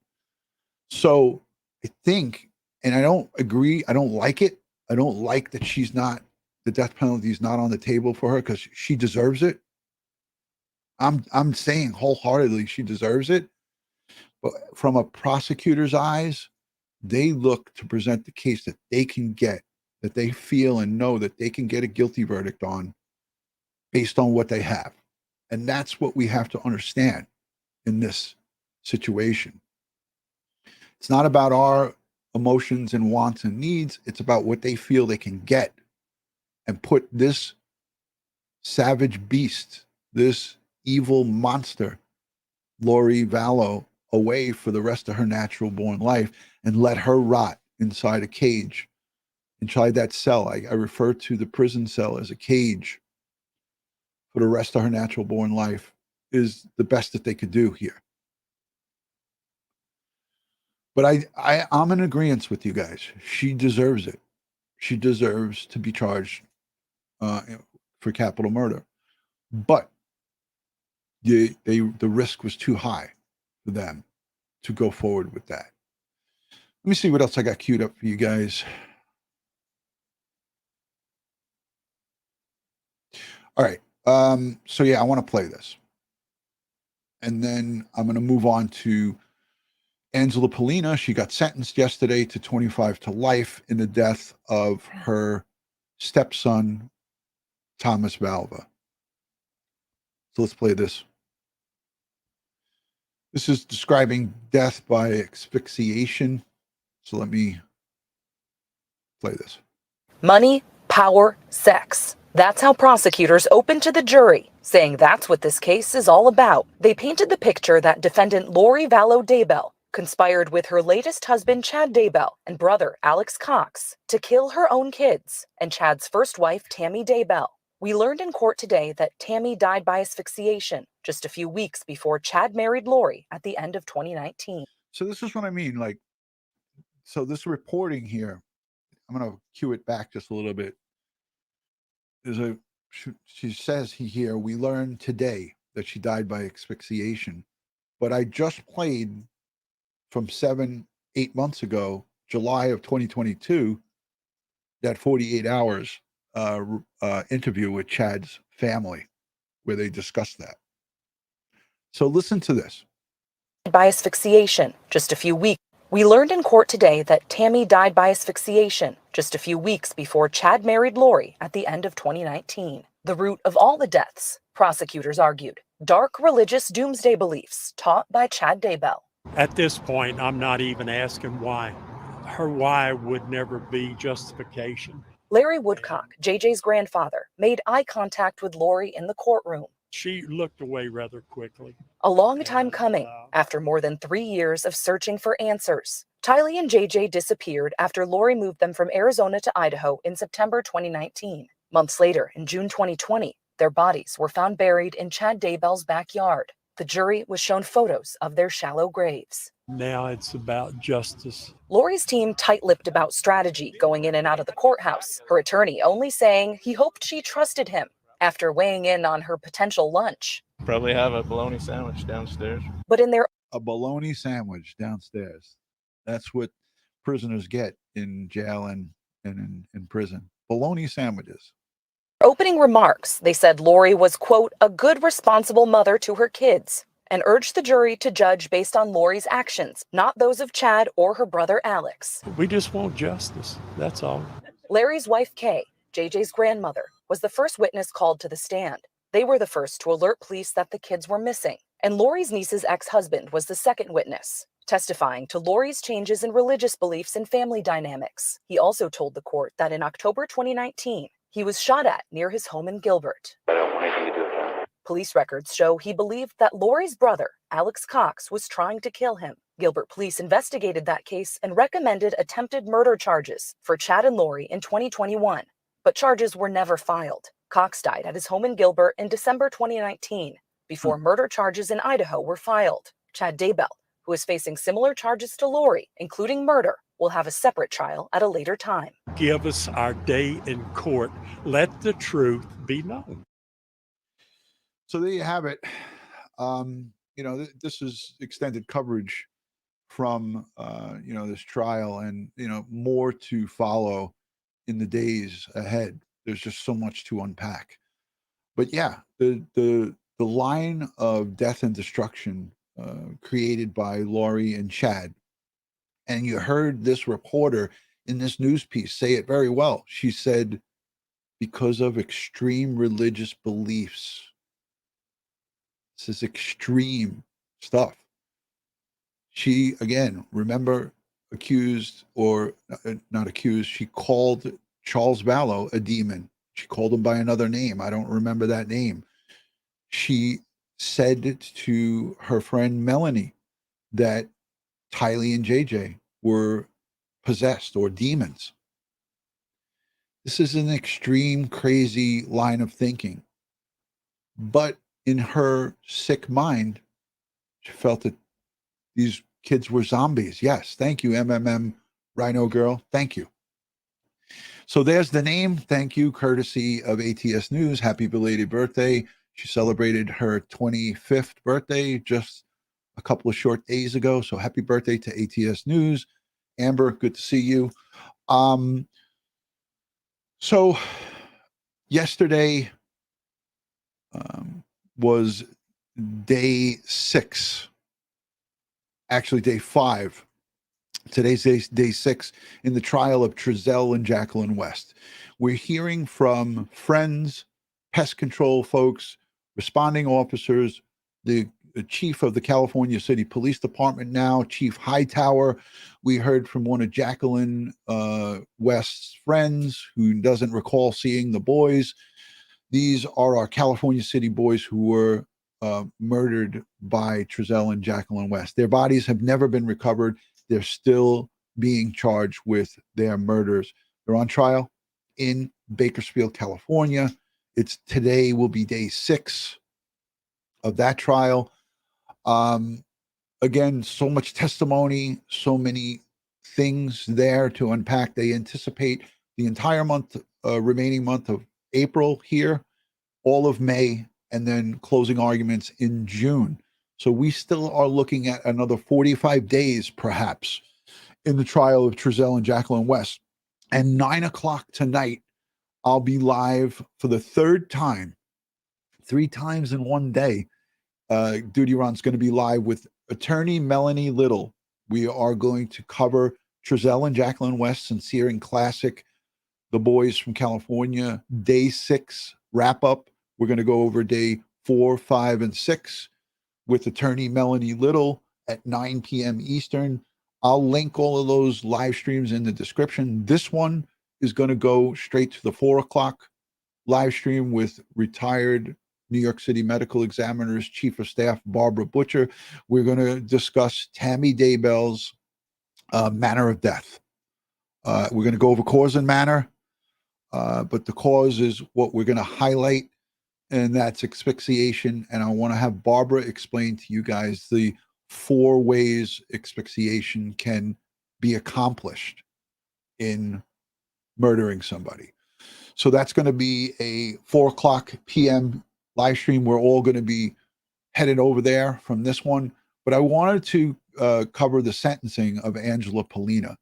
Speaker 1: So I think, and I don't agree, I don't like it. I don't like that the death penalty is not on the table for her because she deserves it. I'm saying wholeheartedly she deserves it. But from a prosecutor's eyes, they look to present the case that they can get, that they feel and know that they can get a guilty verdict on based on what they have. And that's what we have to understand in this situation. It's not about our emotions and wants and needs. It's about what they feel they can get and put this savage beast, this evil monster, Lori Vallow, away for the rest of her natural born life and let her rot inside a cage, inside that cell. I refer to the prison cell as a cage for the rest of her natural born life is the best that they could do here. But I'm in agreement with you guys. She deserves it. She deserves to be charged for capital murder. But the risk was too high for them to go forward with that. Let me see what else I got queued up for you guys. All right. So yeah, I want to play this. And then I'm going to move on to Angela Pollina, she got sentenced yesterday to 25 to life in the death of her stepson, Thomas Valva. So let's play this. This is describing death by asphyxiation. So let me play this.
Speaker 12: Money, power, sex. That's how prosecutors opened to the jury, saying that's what this case is all about. They painted the picture that defendant Lori Vallow Daybell conspired with her latest husband, Chad Daybell, and brother, Alex Cox, to kill her own kids and Chad's first wife, Tammy Daybell. We learned in court today that Tammy died by asphyxiation just a few weeks before Chad married Lori at the end of 2019.
Speaker 1: So this is what I mean. Like, so this reporting here, I'm going to cue it back just a little bit. She says here, we learned today that she died by asphyxiation, but I just played from 8 months ago, July of 2022, that 48 hours interview with Chad's family where they discussed that. So listen to this.
Speaker 12: By asphyxiation just a few weeks. We learned in court today that Tammy died by asphyxiation just a few weeks before Chad married Lori at the end of 2019. The root of all the deaths, prosecutors argued, dark religious doomsday beliefs taught by Chad Daybell.
Speaker 13: At this point, I'm not even asking why. Her why would never be justification.
Speaker 12: Larry Woodcock, JJ's grandfather, made eye contact with Lori in the courtroom.
Speaker 13: She looked away rather quickly.
Speaker 12: A long time coming, after more than 3 years of searching for answers. Tylee and JJ disappeared after Lori moved them from Arizona to Idaho in September 2019. Months later, in June 2020, their bodies were found buried in Chad Daybell's backyard. The jury was shown photos of their shallow graves.
Speaker 13: Now it's about justice.
Speaker 12: Lori's team tight-lipped about strategy going in and out of the courthouse, her attorney only saying he hoped she trusted him after weighing in on her potential lunch.
Speaker 14: Probably have a bologna sandwich downstairs.
Speaker 12: But in their
Speaker 1: a bologna sandwich downstairs. That's what prisoners get in jail and in prison. Bologna sandwiches.
Speaker 12: opening remarks, they said Lori was, quote, a good, responsible mother to her kids, and urged the jury to judge based on Lori's actions, not those of Chad or her brother Alex.
Speaker 13: We just want justice, that's all.
Speaker 12: Larry's wife, Kay, JJ's grandmother, was the first witness called to the stand. They were the first to alert police that the kids were missing, and Lori's niece's ex-husband was the second witness, testifying to Lori's changes in religious beliefs and family dynamics. He also told the court that in October 2019, he was shot at near his home in Gilbert.
Speaker 15: I don't want anything to do with that.
Speaker 12: Police records show he believed that Lori's brother, Alex Cox, was trying to kill him. Gilbert police investigated that case and recommended attempted murder charges for Chad and Lori in 2021, but charges were never filed. Cox died at his home in Gilbert in December 2019, before murder charges in Idaho were filed. Chad Daybell, who is facing similar charges to Lori, including murder, will have a separate trial at a later time.
Speaker 13: Give us our day in court. Let the truth be known.
Speaker 1: So there you have it. This is extended coverage from, this trial, and, more to follow in the days ahead. There's just so much to unpack. But yeah, the line of death and destruction created by Lori and Chad. And you heard this reporter in this news piece say it very well. She said, because of extreme religious beliefs. This is extreme stuff. She, again, remember, not accused, she called Charles Vallow a demon. She called him by another name. I don't remember that name. She said to her friend Melanie that Tylee and JJ were possessed or demons. This is an extreme, crazy line of thinking. But in her sick mind, she felt that these kids were zombies. Yes, thank you, MMM Rhino Girl. Thank you. So there's the name. Thank you, courtesy of ATS News. Happy belated birthday. She celebrated her 25th birthday just a couple of short days ago. So happy birthday to ATS News. Amber, good to see you. So yesterday was day 6 actually day 5. Today's day 6 in the trial of Trezell and Jacqueline West. We're hearing from friends, pest control folks, responding officers, the chief of the California City Police Department now, Chief Hightower. We heard from one of Jacqueline West's friends who doesn't recall seeing the boys. These are our California City boys who were murdered by Trezell and Jacqueline West. Their bodies have never been recovered. They're still being charged with their murders. They're on trial in Bakersfield, California. Today will be day 6 of that trial. Again, so much testimony, so many things there to unpack. They anticipate the entire month, remaining month of April here, all of May, and then closing arguments in June. So we still are looking at another 45 days, perhaps, in the trial of Trezell and Jacqueline West. And 9:00 tonight, I'll be live for the 3rd time, 3 times in one day. DutyRon's going to be live with attorney Melanie Little. We are going to cover Trezell and Jacqueline West, Sincere and Classic, the boys from California, day 6 wrap up. We're going to go over day 4, 5, and 6 with attorney Melanie Little at 9 p.m. Eastern. I'll link all of those live streams in the description. This one is going to go straight to the 4:00 live stream with retired New York City Medical Examiner's Chief of Staff, Barbara Butcher. We're going to discuss Tammy Daybell's manner of death. We're going to go over cause and manner, but the cause is what we're going to highlight, and that's asphyxiation. And I want to have Barbara explain to you guys the 4 ways asphyxiation can be accomplished in murdering somebody. So that's going to be a 4:00 p.m. live stream. We're all going to be headed over there from this one. But I wanted to cover the sentencing of Angela Pollina.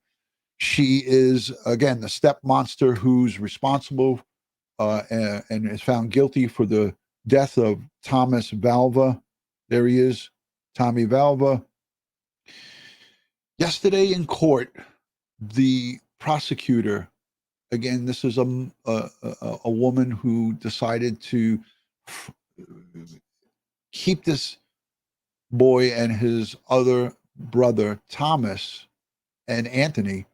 Speaker 1: She is, again, the step monster who's responsible and is found guilty for the death of Thomas Valva. There he is, Tommy Valva. Yesterday in court, the prosecutor, again, this is a woman who decided to keep this boy and his other brother, Thomas and Anthony,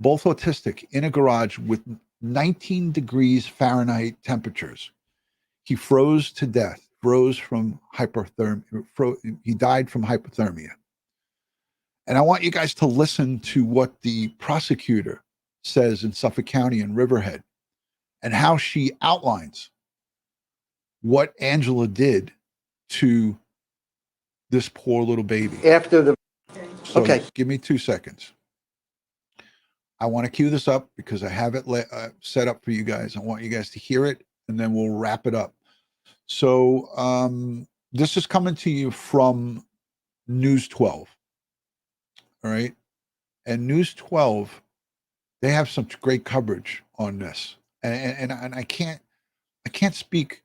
Speaker 1: both autistic, in a garage with 19 degrees Fahrenheit temperatures. He froze to death, froze from hypothermia. He died from hypothermia. And I want you guys to listen to what the prosecutor says in Suffolk County and Riverhead and how she outlines what Angela did to this poor little baby. So give me 2 seconds. I want to cue this up because I have it set up for you guys. I want you guys to hear it, and then we'll wrap it up. So this is coming to you from News 12. All right. And News 12, they have some great coverage on this. And I can't speak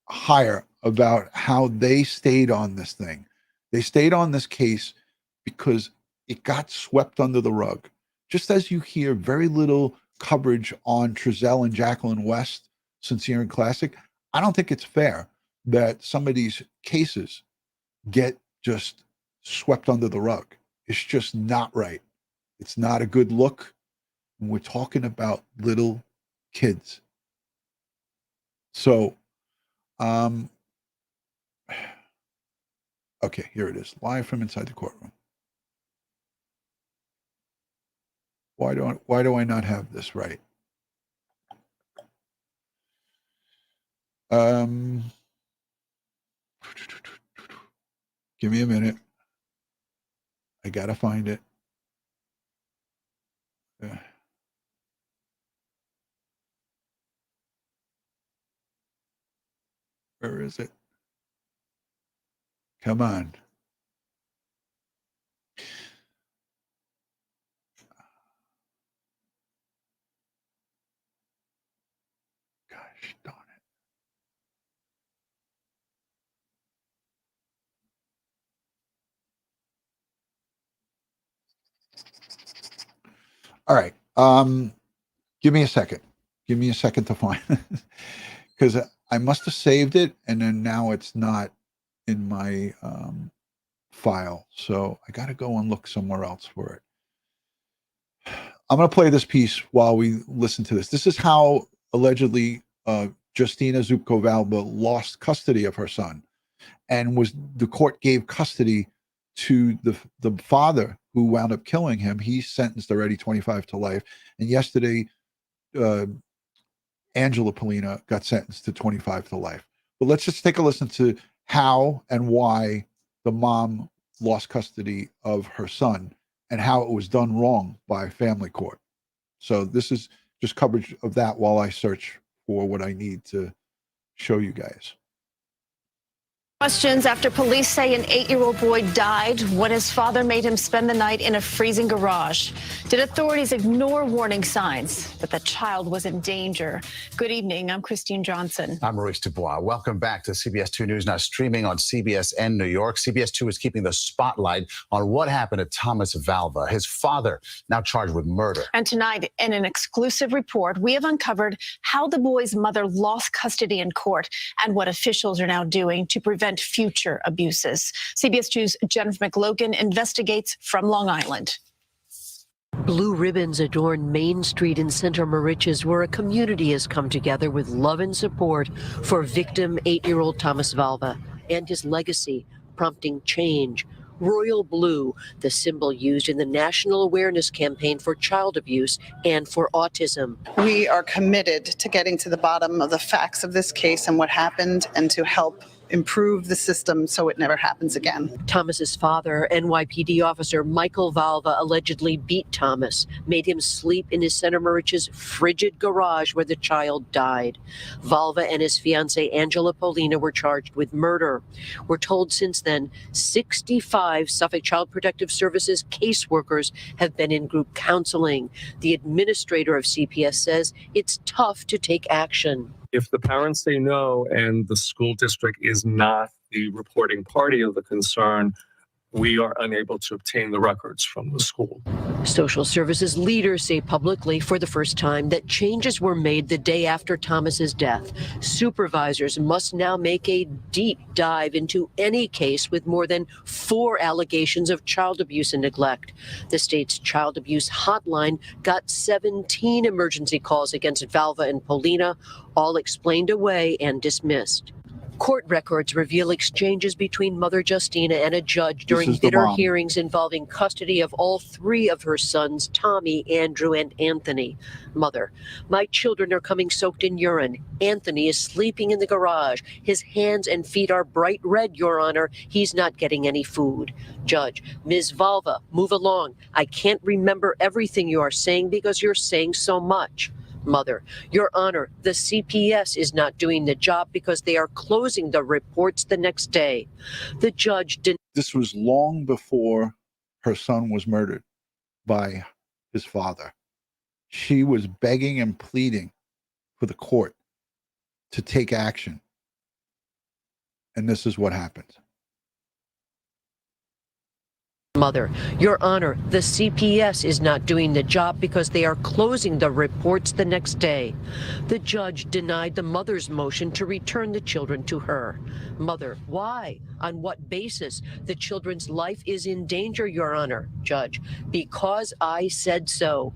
Speaker 1: higher about how they stayed on this thing. They stayed on this case because it got swept under the rug. Just as you hear very little coverage on Trezell and Jacqueline West, Sincere and Classic, I don't think it's fair that some of these cases get just swept under the rug. It's just not right. It's not a good look when we're talking about little kids. So, okay, here it is, live from inside the courtroom. Why do I not have this right? Give me a minute. I gotta find it. Where is it? Come on. Gosh darn it. All right. Give me a second. Give me a second to find because I must have saved it and then now it's not in my file. So I got to go and look somewhere else for it. I'm going to play this piece while we listen to this. This is how allegedly Justina Zupko Valba lost custody of her son, and the court gave custody to the father who wound up killing him. He's sentenced already 25 to life, and yesterday Angela Pollina got sentenced to 25 to life. But let's just take a listen to how and why the mom lost custody of her son and how it was done wrong by family court. So this is just coverage of that while I search for what I need to show you guys.
Speaker 15: Questions after police say an 8-year-old boy died when his father made him spend the night in a freezing garage. Did authorities ignore warning signs that the child was in danger? Good evening. I'm Christine Johnson.
Speaker 16: I'm Maurice Dubois. Welcome back to CBS 2 News, now streaming on CBSN New York. CBS 2 is keeping the spotlight on what happened to Thomas Valva, his father, now charged with murder.
Speaker 15: And tonight, in an exclusive report, we have uncovered how the boy's mother lost custody in court and what officials are now doing to prevent future abuses. CBS 2's Jennifer McLogan investigates from Long Island.
Speaker 17: Blue ribbons adorn Main Street in Center Moriches, where a community has come together with love and support for victim 8-year-old Thomas Valva and his legacy, prompting change. Royal blue, the symbol used in the National Awareness Campaign for Child Abuse and for Autism.
Speaker 18: We are committed to getting to the bottom of the facts of this case and what happened, and to help improve the system so it never happens again.
Speaker 17: Thomas's father, NYPD officer Michael Valva, allegedly beat Thomas, made him sleep in his Center Moriches frigid garage where the child died. Valva and his fiancée Angela Pollina were charged with murder. We're told since then 65 Suffolk Child Protective Services caseworkers have been in group counseling. The administrator of CPS says it's tough to take action.
Speaker 19: If the parents say no and the school district is not the reporting party of the concern, we are unable to obtain the records from the school.
Speaker 17: Social services leaders say publicly for the first time that changes were made the day after Thomas's death. Supervisors must now make a deep dive into any case with more than 4 allegations of child abuse and neglect. The state's child abuse hotline got 17 emergency calls against Valva and Pollina, all explained away and dismissed. Court records reveal exchanges between Mother Justina and a judge during bitter hearings involving custody of all 3 of her sons, Tommy, Andrew, and Anthony. Mother: my children are coming soaked in urine. Anthony is sleeping in the garage. His hands and feet are bright red, Your Honor. He's not getting any food. Judge: Ms. Valva, move along. I can't remember everything you are saying because you're saying so much. Mother: Your Honor, the CPS is not doing the job because they are closing the reports the next day. The judge did.
Speaker 1: This was long before her son was murdered by his father. She was begging and pleading for the court to take action. And this is what happened.
Speaker 17: Mother: Your Honor, the CPS is not doing the job because they are closing the reports the next day. The judge denied the mother's motion to return the children to her. Mother: Why? On what basis? The children's life is in danger, Your Honor. Judge: Because I said so.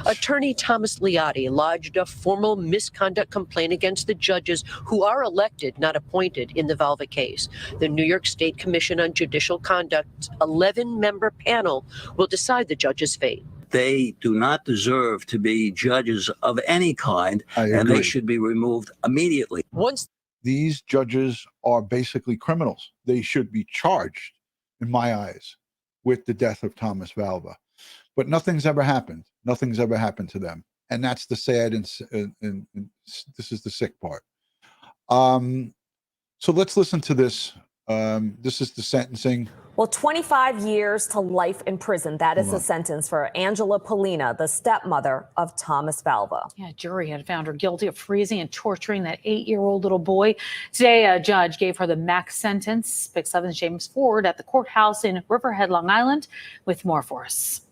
Speaker 17: Attorney Thomas Liotti lodged a formal misconduct complaint against the judges who are elected, not appointed, in the Valva case. The New York State Commission on Judicial Conduct's 11-member panel will decide the judge's fate.
Speaker 20: They do not deserve to be judges of any kind, and they should be removed immediately.
Speaker 1: These judges are basically criminals. They should be charged, in my eyes, with the death of Thomas Valva. But nothing's ever happened. Nothing's ever happened to them. And that's the sad and this is the sick part. So let's listen to this. This is the sentencing.
Speaker 21: Well, 25 years to life in prison. That is the sentence for Angela Pollina, the stepmother of Thomas Valva.
Speaker 22: Yeah, a jury had found her guilty of freezing and torturing that 8-year-old little boy. Today, a judge gave her the max sentence. Big 7's James Ford at the courthouse in Riverhead, Long Island, with more for us.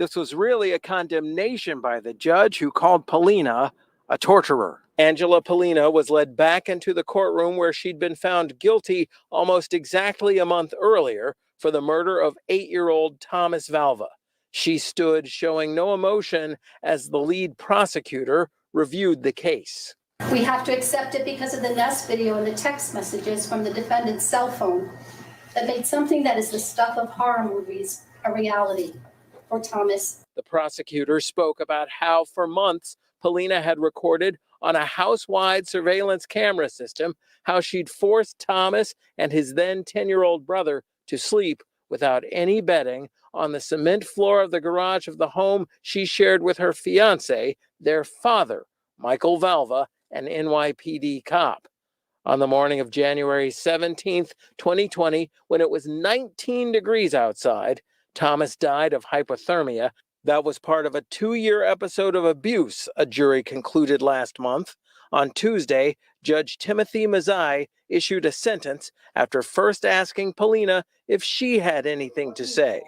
Speaker 2: This was really a condemnation by the judge who called Pollina a torturer. Angela Pollina was led back into the courtroom where she'd been found guilty almost exactly a month earlier for the murder of 8-year-old Thomas Valva. She stood showing no emotion as the lead prosecutor reviewed the case.
Speaker 3: We have to accept it because of the Nest video and the text messages from the defendant's cell phone that made something that is the stuff of horror movies a reality for Thomas.
Speaker 2: The prosecutor spoke about how for months Pollina had recorded on a house-wide surveillance camera system how she'd forced Thomas and his then 10-year-old brother to sleep without any bedding on the cement floor of the garage of the home she shared with her fiancé, their father, Michael Valva, an NYPD cop. On the morning of January 17th, 2020, when it was 19 degrees outside, Thomas died of hypothermia. That was part of a 2-year episode of abuse, a jury concluded last month. On Tuesday, Judge Timothy Mazzei issued a sentence after first asking Pollina if she had anything to say.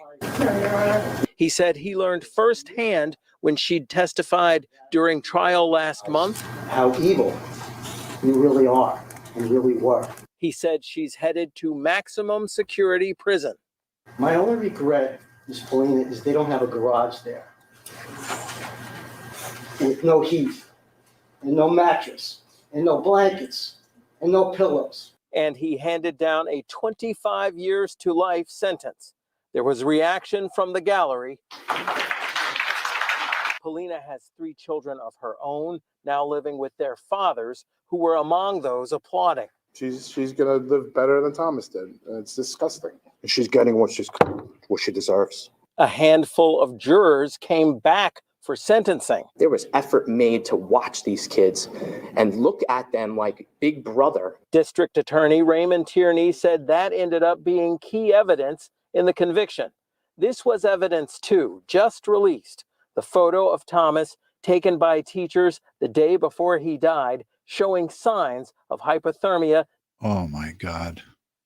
Speaker 2: He said he learned firsthand when she'd testified during trial last month
Speaker 23: how evil you really are and really were.
Speaker 2: He said she's headed to maximum security prison.
Speaker 23: My only regret, Ms. Pollina, is they don't have a garage there. With no heat, and no mattress, and no blankets, and no pillows.
Speaker 2: And he handed down a 25 years to life sentence. There was reaction from the gallery. Pollina has 3 children of her own, now living with their fathers, who were among those applauding.
Speaker 24: She's gonna live better than Thomas did. And it's disgusting. And she's getting what she deserves.
Speaker 2: A handful of jurors came back for sentencing.
Speaker 25: There was effort made to watch these kids and look at them like Big Brother.
Speaker 2: District Attorney Raymond Tierney said that ended up being key evidence in the conviction. This was evidence too, just released. The photo of Thomas taken by teachers the day before he died, showing signs of hypothermia.
Speaker 1: Oh my God.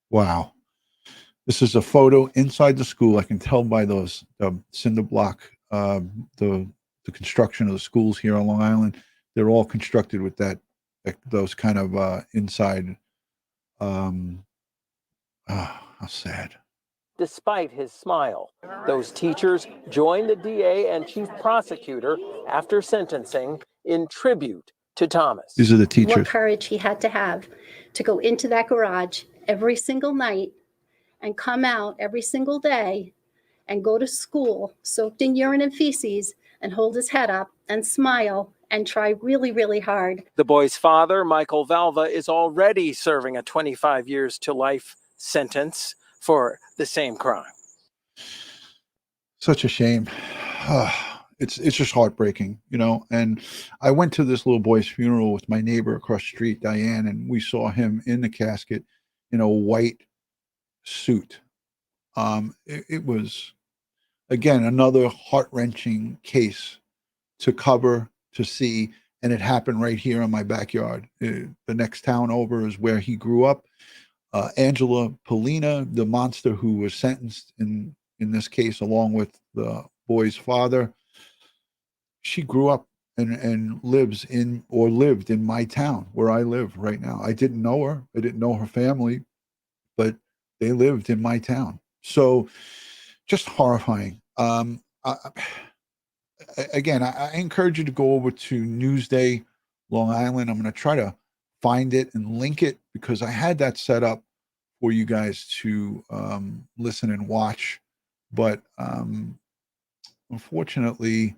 Speaker 1: Wow. This is a photo inside the school. I can tell by those cinder block, the construction of the schools here on Long Island. They're all constructed with those kind of inside. How sad.
Speaker 2: Despite his smile, those teachers joined the DA and chief prosecutor after sentencing in tribute to Thomas.
Speaker 1: These are the teachers.
Speaker 3: What courage he had to have to go into that garage every single night and come out every single day and go to school soaked in urine and feces and hold his head up and smile and try really, really hard.
Speaker 2: The boy's father, Michael Valva, is already serving a 25 years to life sentence for the same crime.
Speaker 1: Such a shame. It's just heartbreaking, you know. And I went to this little boy's funeral with my neighbor across the street, Diane, and we saw him in the casket in a white suit. It was, again, another heart-wrenching case to cover, to see, and it happened right here in my backyard. The next town over is where he grew up. Angela Pollina, the monster who was sentenced in this case, along with the boy's father, she grew up and lived in my town where I live right now. I didn't know her. I didn't know her family, but they lived in my town. So just horrifying. Again, I encourage you to go over to Newsday Long Island. I'm going to try to find it and link it because I had that set up for you guys to listen and watch. But unfortunately,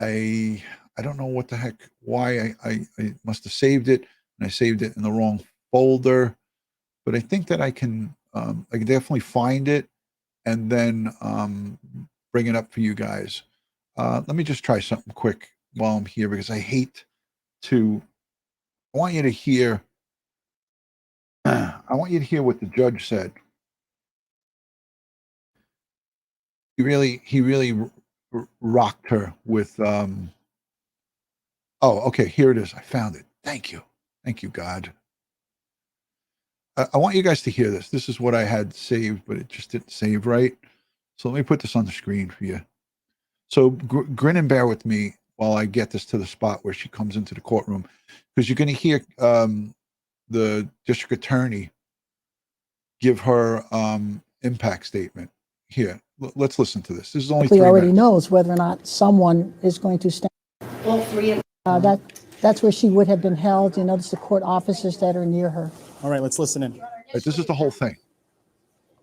Speaker 1: I don't know what the heck, why I must have saved it, and I saved it in the wrong folder. But I think that I can definitely find it and then bring it up for you guys. Let me just try something quick while I'm here because I want you to hear. I want you to hear what the judge said. He really rocked her with. Oh, okay. Here it is. I found it. Thank you, God. I want you guys to hear this. This is what I had saved, but it just didn't save right. So let me put this on the screen for you. So grin and bear with me while I get this to the spot where she comes into the courtroom, because you're going to hear the district attorney give her impact statement. Here, let's listen to this. This is only 3
Speaker 4: already
Speaker 1: minutes.
Speaker 4: knows whether or not someone is going to stand.
Speaker 3: All three of
Speaker 4: That's where she would have been held. You notice the court officers that are near her.
Speaker 5: All right, let's listen in.
Speaker 1: This is the whole thing.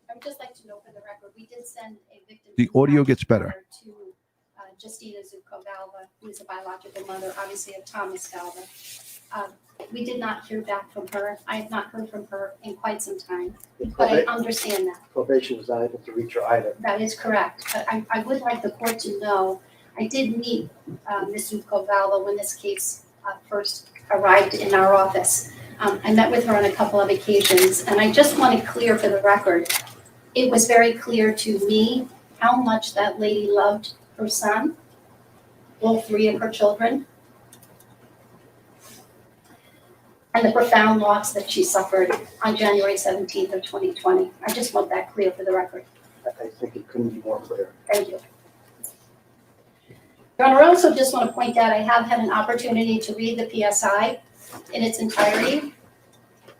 Speaker 3: I would just like to know for the record, we did send a victim.
Speaker 1: The audio gets better.
Speaker 3: To Justina Zupko Valva, who is a biological mother, obviously, of Thomas Valva. We did not hear back from her. I have not heard from her in quite some time, but I understand that.
Speaker 23: Probation was not able to reach her either.
Speaker 3: That is correct, but I would like the court to know, I did meet Ms. Zupko Valva when this case first arrived in our office. I met with her on a couple of occasions, and I just want it clear for the record. It was very clear to me how much that lady loved her son, all three of her children, and the profound loss that she suffered on January 17th of 2020. I just want that clear for the record.
Speaker 23: I think it couldn't be more clear.
Speaker 3: Thank you. Your Honor, I also just want to point out I have had an opportunity to read the PSI in its entirety.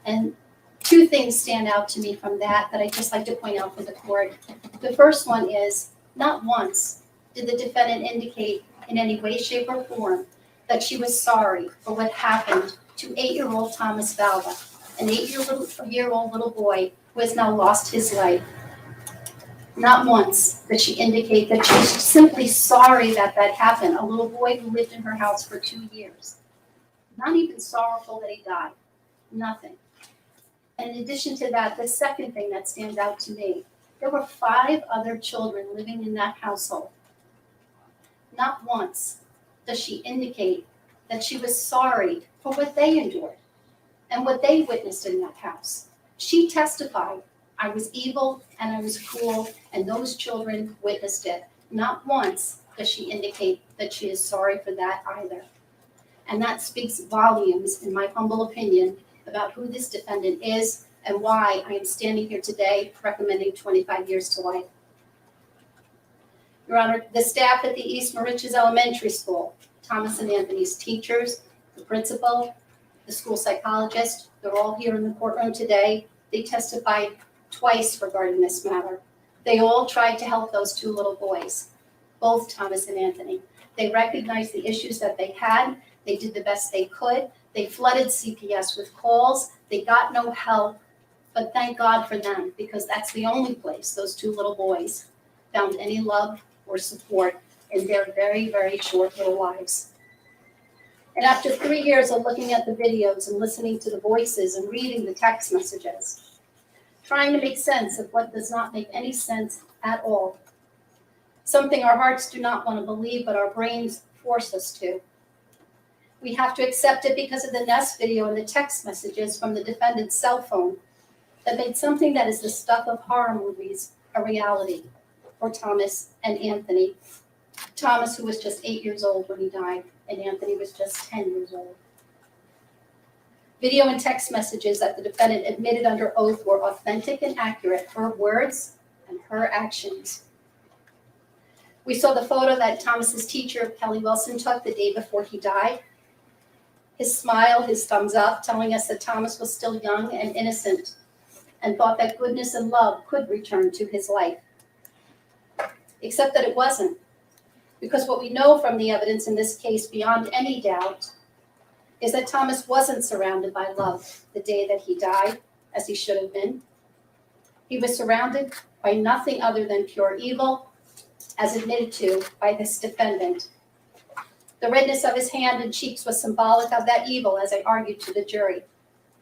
Speaker 3: And two things stand out to me from that I'd just like to point out for the court. The first one is, not once did the defendant indicate in any way, shape, or form that she was sorry for what happened to 8-year-old Thomas Valva, an 8-year-old little boy who has now lost his life. Not once did she indicate that she's simply sorry that happened. A little boy who lived in her house for 2 years. Not even sorrowful that he died. Nothing. And in addition to that, the second thing that stands out to me, there were 5 other children living in that household. Not once does she indicate that she was sorry for what they endured and what they witnessed in that house. She testified, I was evil and I was cruel, and those children witnessed it. Not once does she indicate that she is sorry for that either. And that speaks volumes, in my humble opinion, about who this defendant is and why I am standing here today recommending 25 years to life. Your Honor, the staff at the East Moriches Elementary School, Thomas and Anthony's teachers, the principal, the school psychologist, they're all here in the courtroom today. They testified twice regarding this matter. They all tried to help those 2 little boys, both Thomas and Anthony. They recognized the issues that they had. They did the best they could. They flooded CPS with calls. They got no help, but thank God for them, because that's the only place those 2 little boys found any love or support in their very, very short little lives. And after 3 years of looking at the videos and listening to the voices and reading the text messages, trying to make sense of what does not make any sense at all, something our hearts do not want to believe, but our brains force us to. We have to accept it because of the Nest video and the text messages from the defendant's cell phone that made something that is the stuff of horror movies a reality for Thomas and Anthony. Thomas, who was just 8 years old when he died, and Anthony was just 10 years old. Video and text messages that the defendant admitted under oath were authentic and accurate, her words and her actions. We saw the photo that Thomas's teacher, Kelly Wilson, took the day before he died. His smile, his thumbs up, telling us that Thomas was still young and innocent and thought that goodness and love could return to his life. Except that it wasn't. Because what we know from the evidence in this case beyond any doubt is that Thomas wasn't surrounded by love the day that he died, as he should have been. He was surrounded by nothing other than pure evil, as admitted to by this defendant. The redness of his hand and cheeks was symbolic of that evil, as I argued to the jury,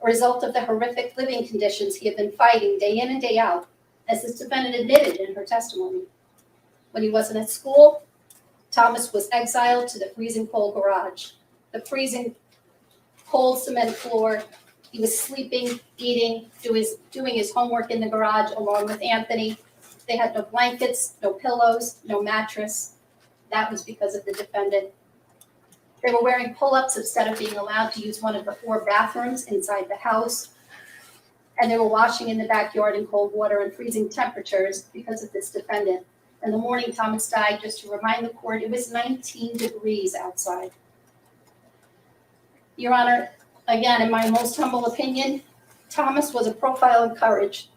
Speaker 3: a result of the horrific living conditions he had been fighting day in and day out, as this defendant admitted in her testimony. When he wasn't at school, Thomas was exiled to the freezing cold garage, the freezing cold cement floor. He was sleeping, eating, doing his homework in the garage along with Anthony. They had no blankets, no pillows, no mattress. That was because of the defendant. They were wearing pull-ups instead of being allowed to use one of the 4 bathrooms inside the house. And they were washing in the backyard in cold water and freezing temperatures because of this defendant. In the morning Thomas died, just to remind the court, it was 19 degrees outside. Your Honor, again, in my most humble opinion, Thomas was a profile in courage.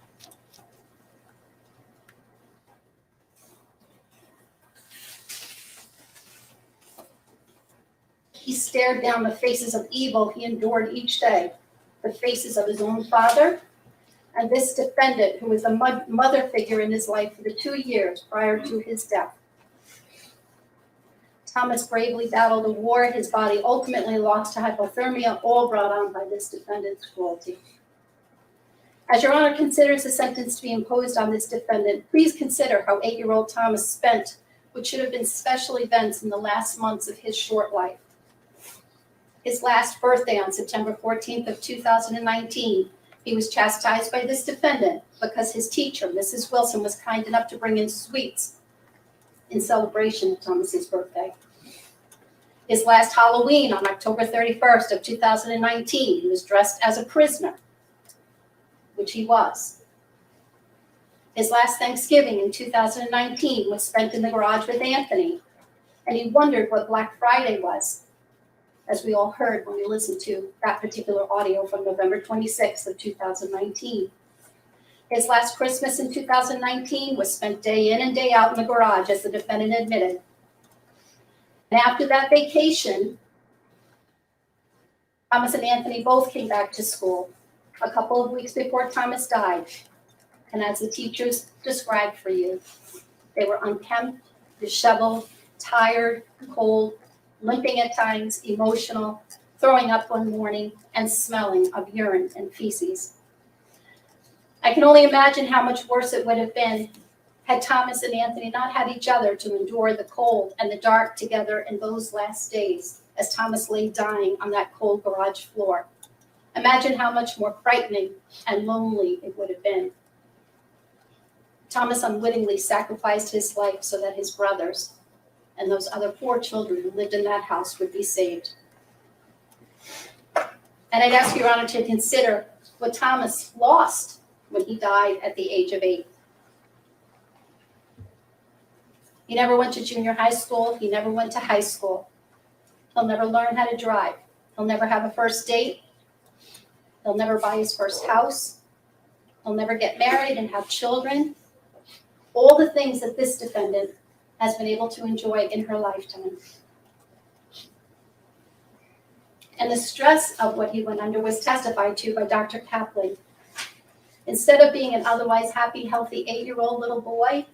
Speaker 3: He stared down the faces of evil he endured each day, the faces of his own father, and this defendant, who was the mother figure in his life for the 2 years prior to his death. Thomas bravely battled a war. His body ultimately lost to hypothermia, all brought on by this defendant's cruelty. As Your Honor considers the sentence to be imposed on this defendant, please consider how 8-year-old Thomas spent what should have been special events in the last months of his short life. His last birthday on September 14th of 2019, he was chastised by this defendant because his teacher, Mrs. Wilson, was kind enough to bring in sweets in celebration of Thomas's birthday. His last Halloween on October 31st of 2019, he was dressed as a prisoner, which he was. His last Thanksgiving in 2019 was spent in the garage with Anthony, and he wondered what Black Friday was, as we all heard when we listened to that particular audio from November 26th of 2019. His last Christmas in 2019 was spent day in and day out in the garage, as the defendant admitted. And after that vacation, Thomas and Anthony both came back to school a couple of weeks before Thomas died. And as the teachers described for you, they were unkempt, disheveled, tired, cold, limping at times, emotional, throwing up one morning, and smelling of urine and feces. I can only imagine how much worse it would have been had Thomas and Anthony not had each other to endure the cold and the dark together in those last days as Thomas lay dying on that cold garage floor. Imagine how much more frightening and lonely it would have been. Thomas unwittingly sacrificed his life so that his brothers and those other 4 children who lived in that house would be saved. And I'd ask Your Honor to consider what Thomas lost when he died at the age of 8. He never went to junior high school. He never went to high school. He'll never learn how to drive. He'll never have a first date. He'll never buy his first house. He'll never get married and have children. All the things that this defendant has been able to enjoy in her lifetime. And the stress of what he went under was testified to by Dr. Kaplan. Instead of being an otherwise happy, healthy 8-year-old little boy,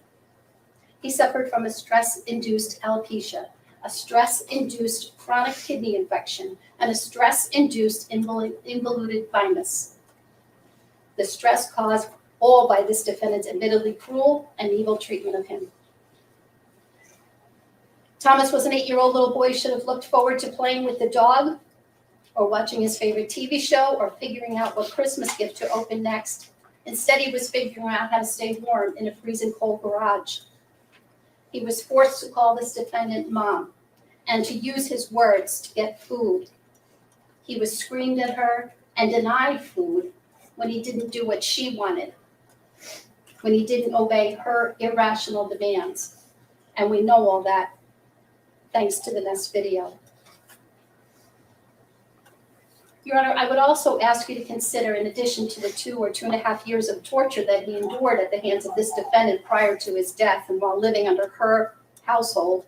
Speaker 3: he suffered from a stress-induced alopecia, a stress-induced chronic kidney infection, and a stress-induced involuted thymus. The stress caused all by this defendant's admittedly cruel and evil treatment of him. Thomas was an 8-year-old little boy who should have looked forward to playing with the dog or watching his favorite TV show or figuring out what Christmas gift to open next. Instead, he was figuring out how to stay warm in a freezing cold garage. He was forced to call this defendant mom and to use his words to get food. He was screamed at her and denied food when he didn't do what she wanted, when he didn't obey her irrational demands. And we know all that thanks to the next video. Your Honor, I would also ask you to consider, in addition to the 2 or 2.5 years of torture that he endured at the hands of this defendant prior to his death and while living under her household,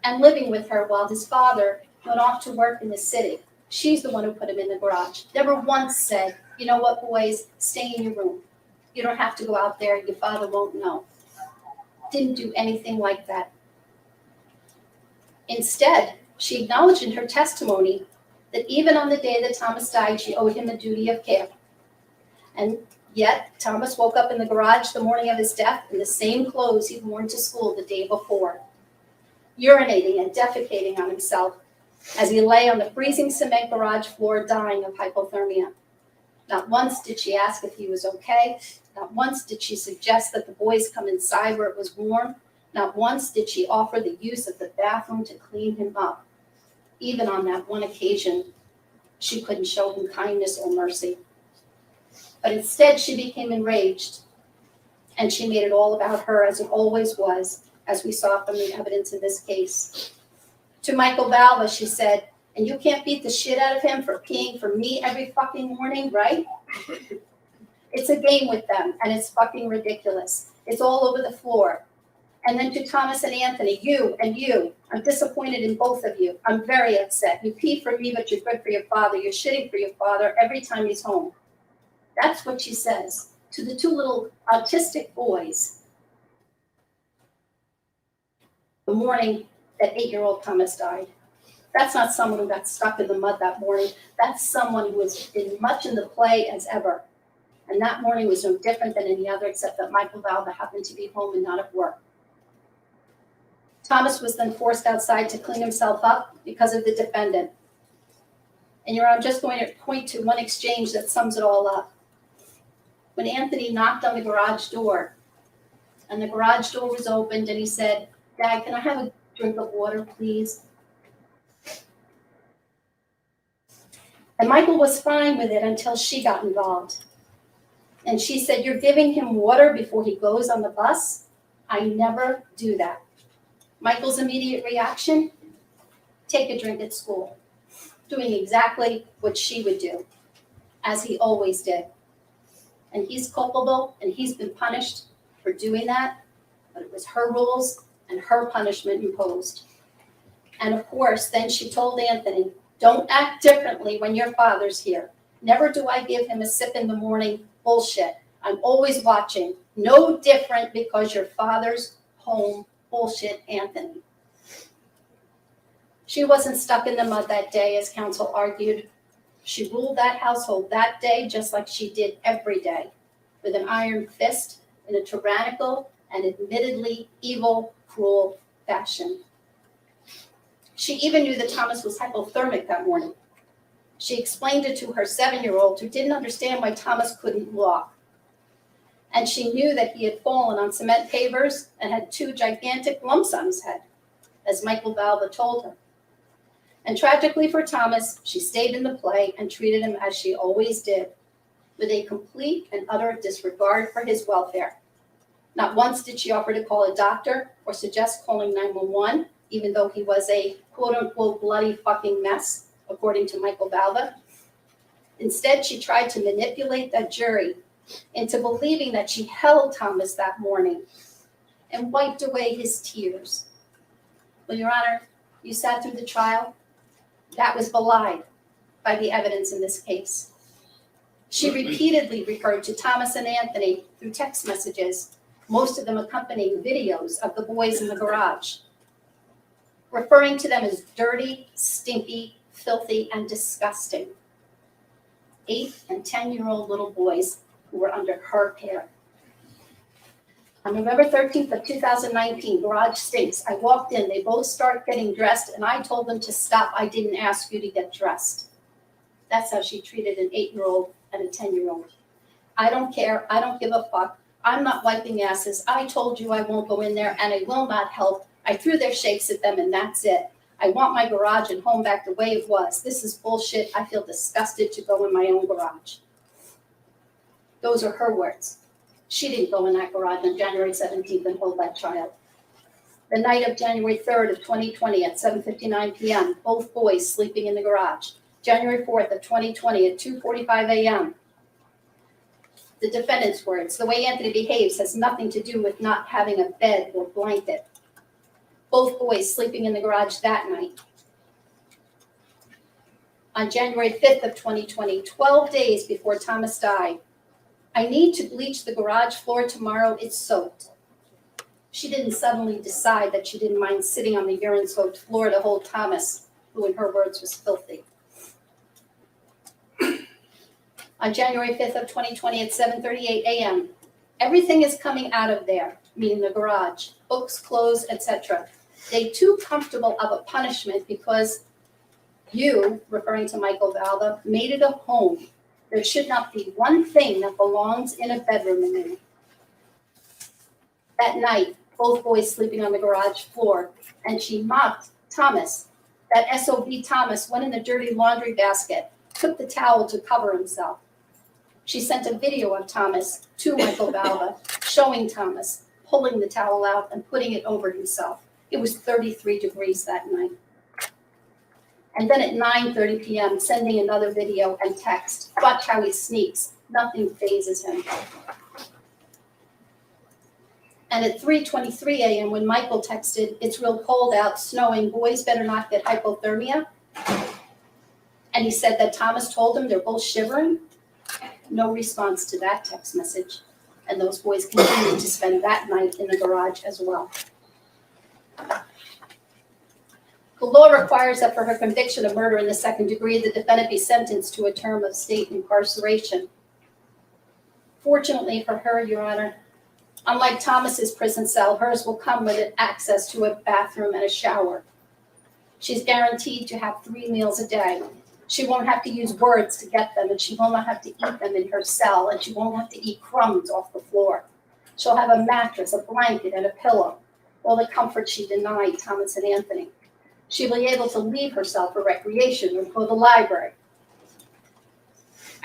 Speaker 3: and living with her while his father went off to work in the city. She's the one who put him in the garage. Never once said, you know what, boys, stay in your room. You don't have to go out there. Your father won't know. Didn't do anything like that. Instead, she acknowledged in her testimony that even on the day that Thomas died, she owed him a duty of care. And yet, Thomas woke up in the garage the morning of his death in the same clothes he'd worn to school the day before, urinating and defecating on himself as he lay on the freezing cement garage floor dying of hypothermia. Not once did she ask if he was okay. Not once did she suggest that the boys come inside where it was warm. Not once did she offer the use of the bathroom to clean him up. Even on that one occasion, she couldn't show him kindness or mercy. But instead, she became enraged. And she made it all about her, as it always was, as we saw from the evidence in this case. To Michael Valva, she said, and you can't beat the shit out of him for peeing for me every fucking morning, right? It's a game with them, and it's fucking ridiculous. It's all over the floor. And then to Thomas and Anthony, you and you, I'm disappointed in both of you. I'm very upset. You pee for me, but you're good for your father. You're shitting for your father every time he's home. That's what she says to the two little autistic boys the morning that 8-year-old Thomas died. That's not someone who got stuck in the mud that morning. That's someone who was as much in the play as ever. And that morning was no different than any other, except that Michael Valva happened to be home and not at work. Thomas was then forced outside to clean himself up because of the defendant. And I'm just going to point to one exchange that sums it all up. When Anthony knocked on the garage door, and the garage door was opened, and he said, "Dad, can I have a drink of water, please?" And Michael was fine with it until she got involved. And she said, "You're giving him water before he goes on the bus? I never do that." Michael's immediate reaction, take a drink at school, doing exactly what she would do, as he always did. And he's culpable, and he's been punished for doing that, but it was her rules and her punishment imposed. And of course, then she told Anthony, "Don't act differently when your father's here. Never do I give him a sip in the morning. Bullshit. I'm always watching. No different because your father's home. Bullshit, Anthony." She wasn't stuck in the mud that day, as counsel argued. She ruled that household that day just like she did every day, with an iron fist in a tyrannical and admittedly evil, cruel fashion. She even knew that Thomas was hypothermic that morning. She explained it to her 7-year-old who didn't understand why Thomas couldn't walk. And she knew that he had fallen on cement pavers and had 2 gigantic lumps on his head, as Michael Valva told her. And tragically for Thomas, she stayed in the play and treated him as she always did, with a complete and utter disregard for his welfare. Not once did she offer to call a doctor or suggest calling 911, even though he was a quote-unquote bloody fucking mess, according to Michael Valva. Instead, she tried to manipulate that jury into believing that she held Thomas that morning and wiped away his tears. Well, Your Honor, you sat through the trial. That was belied by the evidence in this case. She repeatedly referred to Thomas and Anthony through text messages, most of them accompanying videos of the boys in the garage, referring to them as dirty, stinky, filthy, and disgusting. 8 and 10-year-old little boys who were under her care. On November 13th of 2019, garage stinks. I walked in, they both start getting dressed, and I told them to stop. I didn't ask you to get dressed. That's how she treated an 8-year-old and a 10-year-old. I don't care, I don't give a fuck. I'm not wiping asses. I told you I won't go in there, and I will not help. I threw their shakes at them, and that's it. I want my garage and home back the way it was. This is bullshit. I feel disgusted to go in my own garage. Those are her words. She didn't go in that garage on January 17th and hold that child. The night of January 3rd of 2020 at 7:59 p.m., both boys sleeping in the garage. January 4th of 2020 at 2:45 a.m. The defendant's words, the way Anthony behaves has nothing to do with not having a bed or blanket. Both boys sleeping in the garage that night. On January 5th of 2020, 12 days before Thomas died, I need to bleach the garage floor tomorrow, it's soaked. She didn't suddenly decide that she didn't mind sitting on the urine-soaked floor to hold Thomas, who in her words was filthy. On January 5th of 2020 at 7:38 a.m., everything is coming out of there, meaning the garage, books, clothes, etc. They too comfortable of a punishment because you, referring to Michael Valva, made it a home. There should not be one thing that belongs in a bedroom in there. That night, both boys sleeping on the garage floor, and she mocked Thomas. That SOB Thomas went in the dirty laundry basket, took the towel to cover himself. She sent a video of Thomas to Michael Valva, showing Thomas pulling the towel out and putting it over himself. It was 33 degrees that night. And then at 9:30 p.m., sending another video and text. Watch how he sneaks. Nothing phases him. And at 3:23 a.m., when Michael texted, "It's real cold out, snowing, boys better not get hypothermia," and he said that Thomas told him they're both shivering, no response to that text message. And those boys continued to spend that night in the garage as well. The law requires that for her conviction of murder in the second degree, the defendant be sentenced to a term of state incarceration. Fortunately for her, Your Honor, unlike Thomas's prison cell, hers will come with access to a bathroom and a shower. She's guaranteed to have 3 meals a day. She won't have to use words to get them, and she will not have to eat them in her cell, and she won't have to eat crumbs off the floor. She'll have a mattress, a blanket, and a pillow, all the comfort she denied Thomas and Anthony. She'll be able to leave herself for recreation or go to the library.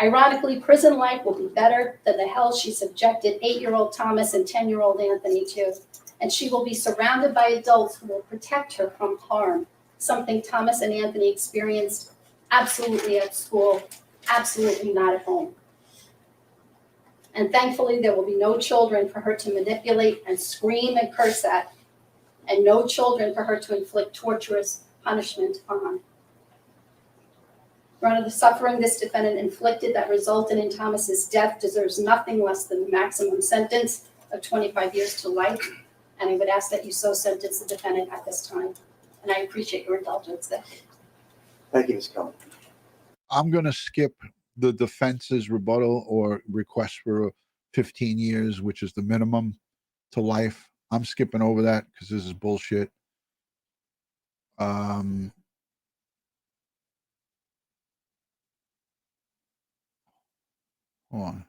Speaker 3: Ironically, prison life will be better than the hell she subjected 8-year-old Thomas and 10-year-old Anthony to, and she will be surrounded by adults who will protect her from harm, something Thomas and Anthony experienced absolutely at school, absolutely not at home. And thankfully, there will be no children for her to manipulate and scream and curse at, and no children for her to inflict torturous punishment on. Your Honor, the suffering this defendant inflicted that resulted in Thomas's death deserves nothing less than the maximum sentence of 25 years to life, and I would ask that you so sentence the defendant at this time. And I appreciate your indulgence there.
Speaker 24: Thank you, Ms. Kelly.
Speaker 1: I'm going to skip the defense's rebuttal or request for 15 years, which is the minimum to life. I'm skipping over that because this is bullshit. Hold on.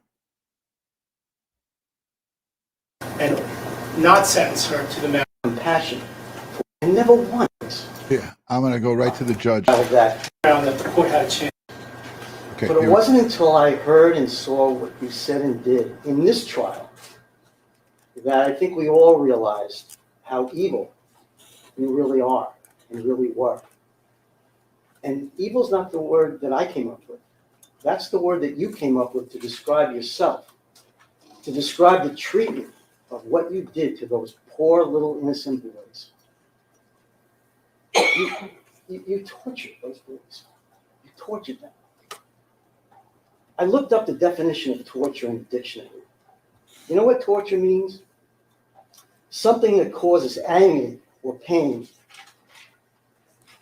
Speaker 23: And not sentence her to the maximum compassion. And never once.
Speaker 1: Yeah, I'm going to go right to the judge.
Speaker 23: That the court had a chance.
Speaker 1: Okay,
Speaker 23: But it wasn't until I heard and saw what you said and did in this trial that I think we all realized how evil you really are and really were. And evil's not the word that I came up with. That's the word that you came up with to describe yourself, to describe the treatment of what you did to those poor little innocent boys. You tortured those boys. You tortured them. I looked up the definition of torture in the dictionary. You know what torture means? Something that causes agony or pain.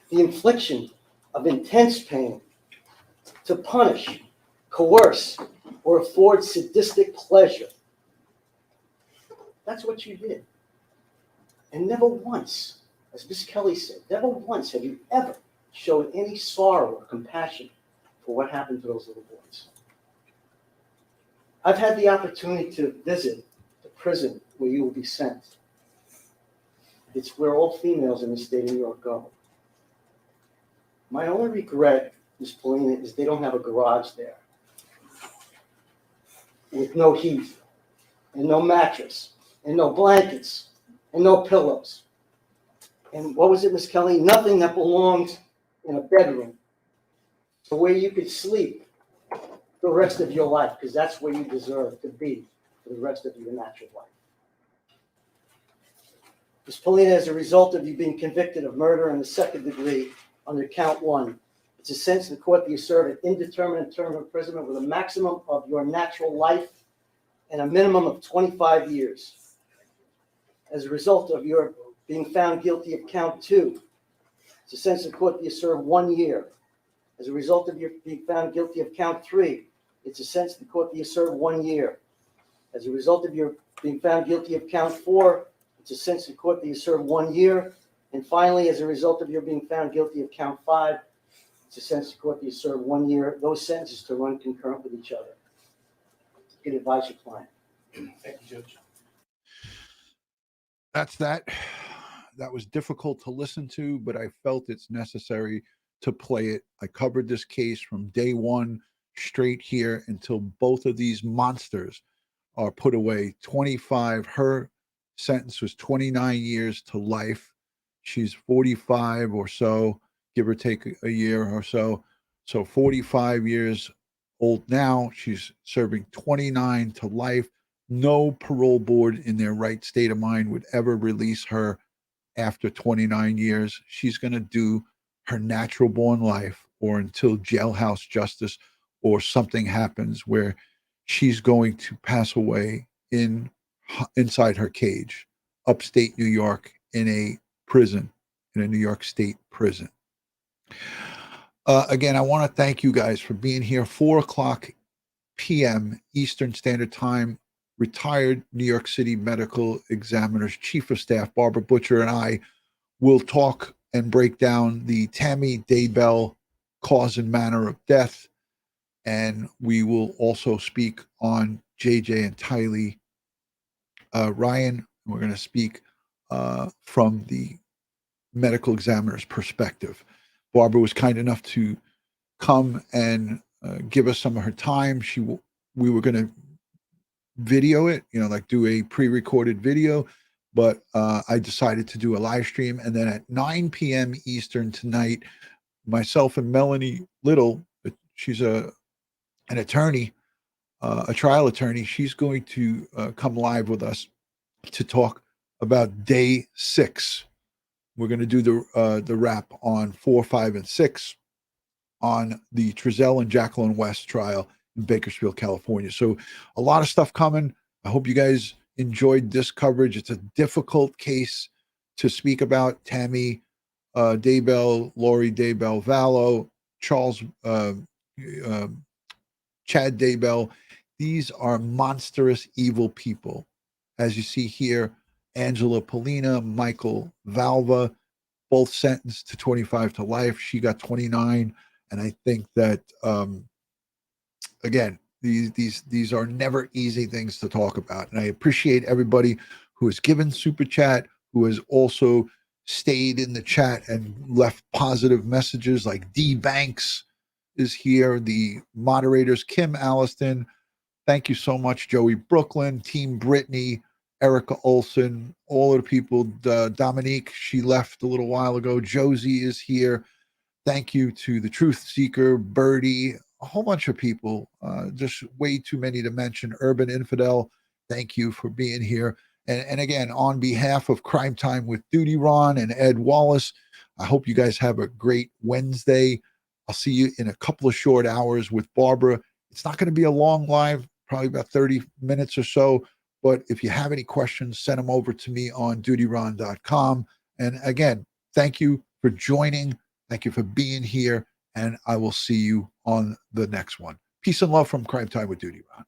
Speaker 23: The infliction of intense pain to punish, coerce, or afford sadistic pleasure. That's what you did. And never once, as Ms. Kelly said, never once have you ever showed any sorrow or compassion for what happened to those little boys. I've had the opportunity to visit the prison where you will be sent. It's where all females in the state of New York go. My only regret, Ms. Pollina, is they don't have a garage there with no heat and no mattress and no blankets and no pillows. And what was it, Ms. Kelly? Nothing that belongs in a bedroom, so where you could sleep the rest of your life, because that's where you deserve to be for the rest of your natural life. Ms. Pollina, as a result of you being convicted of murder in the second degree under count 1, it's a sentence in the court that you serve an indeterminate term of imprisonment with a maximum of your natural life and a minimum of 25 years. As a result of your being found guilty of count 2, it's a sentence in the court that you serve 1 year. As a result of your being found guilty of count 3, it's a sentence in the court that you serve 1 year. As a result of your being found guilty of count 4, it's a sentence in the court that you serve 1 year. And finally, as a result of your being found guilty of count 5, it's a sentence in the court that you serve 1 year. Those sentences to run concurrent with each other. You can advise your client. Thank you, Judge.
Speaker 1: That's that. That was difficult to listen to, but I felt it's necessary to play it. I covered this case from day one, straight here until both of these monsters are put away. 25, her sentence was 29 years to life. She's 45 or so, give or take a year or so. So 45 years old now. She's serving 29 to life. No parole board in their right state of mind would ever release her after 29 years. She's going to do her natural born life, or until jailhouse justice or something happens where she's going to pass away inside her cage, upstate New York, in a prison, in a New York State prison. Again, I want to thank you guys for being here. 4:00 p.m. Eastern Standard Time. Retired New York City Medical Examiner's Chief of Staff Barbara Butcher and I will talk and break down the Tammy Daybell cause and manner of death, and we will also speak on JJ and Tylee Ryan. We're going to speak from the medical examiner's perspective. Barbara was kind enough to come and give us some of her time. We were going to video it, like do a pre-recorded video, but I decided to do a live stream. And then at 9 p.m. Eastern tonight, myself and Melanie Little, she's an attorney, a trial attorney, she's going to come live with us to talk about day 6. We're going to do the wrap on 4, 5, and 6 on the Trezell and Jacqueline West trial in Bakersfield, California. So a lot of stuff coming. I hope you guys enjoyed this coverage. It's a difficult case to speak about. Tammy Daybell, Lori Vallow, Chad Daybell. These are monstrous, evil people. As you see here, Angela Pollina, Michael Valva, both sentenced to 25 to life. She got 29. And I think that, again, these are never easy things to talk about. And I appreciate everybody who has given Super Chat, who has also stayed in the chat and left positive messages, like D Banks is here, the moderators, Kim Alliston. Thank you so much, Joey Brooklyn, Team Brittany, Erica Olson, all of the people, Dominique, she left a little while ago. Josie is here. Thank you to the Truth Seeker, Birdie, a whole bunch of people, just way too many to mention. Urban Infidel, thank you for being here. And again, on behalf of Crime Time with DutyRon and Ed Wallace, I hope you guys have a great Wednesday. I'll see you in a couple of short hours with Barbara. It's not going to be a long live, probably about 30 minutes or so. But if you have any questions, send them over to me on DutyRon.com. And again, thank you for joining. Thank you for being here. And I will see you on the next one. Peace and love from Crime Time with DutyRon.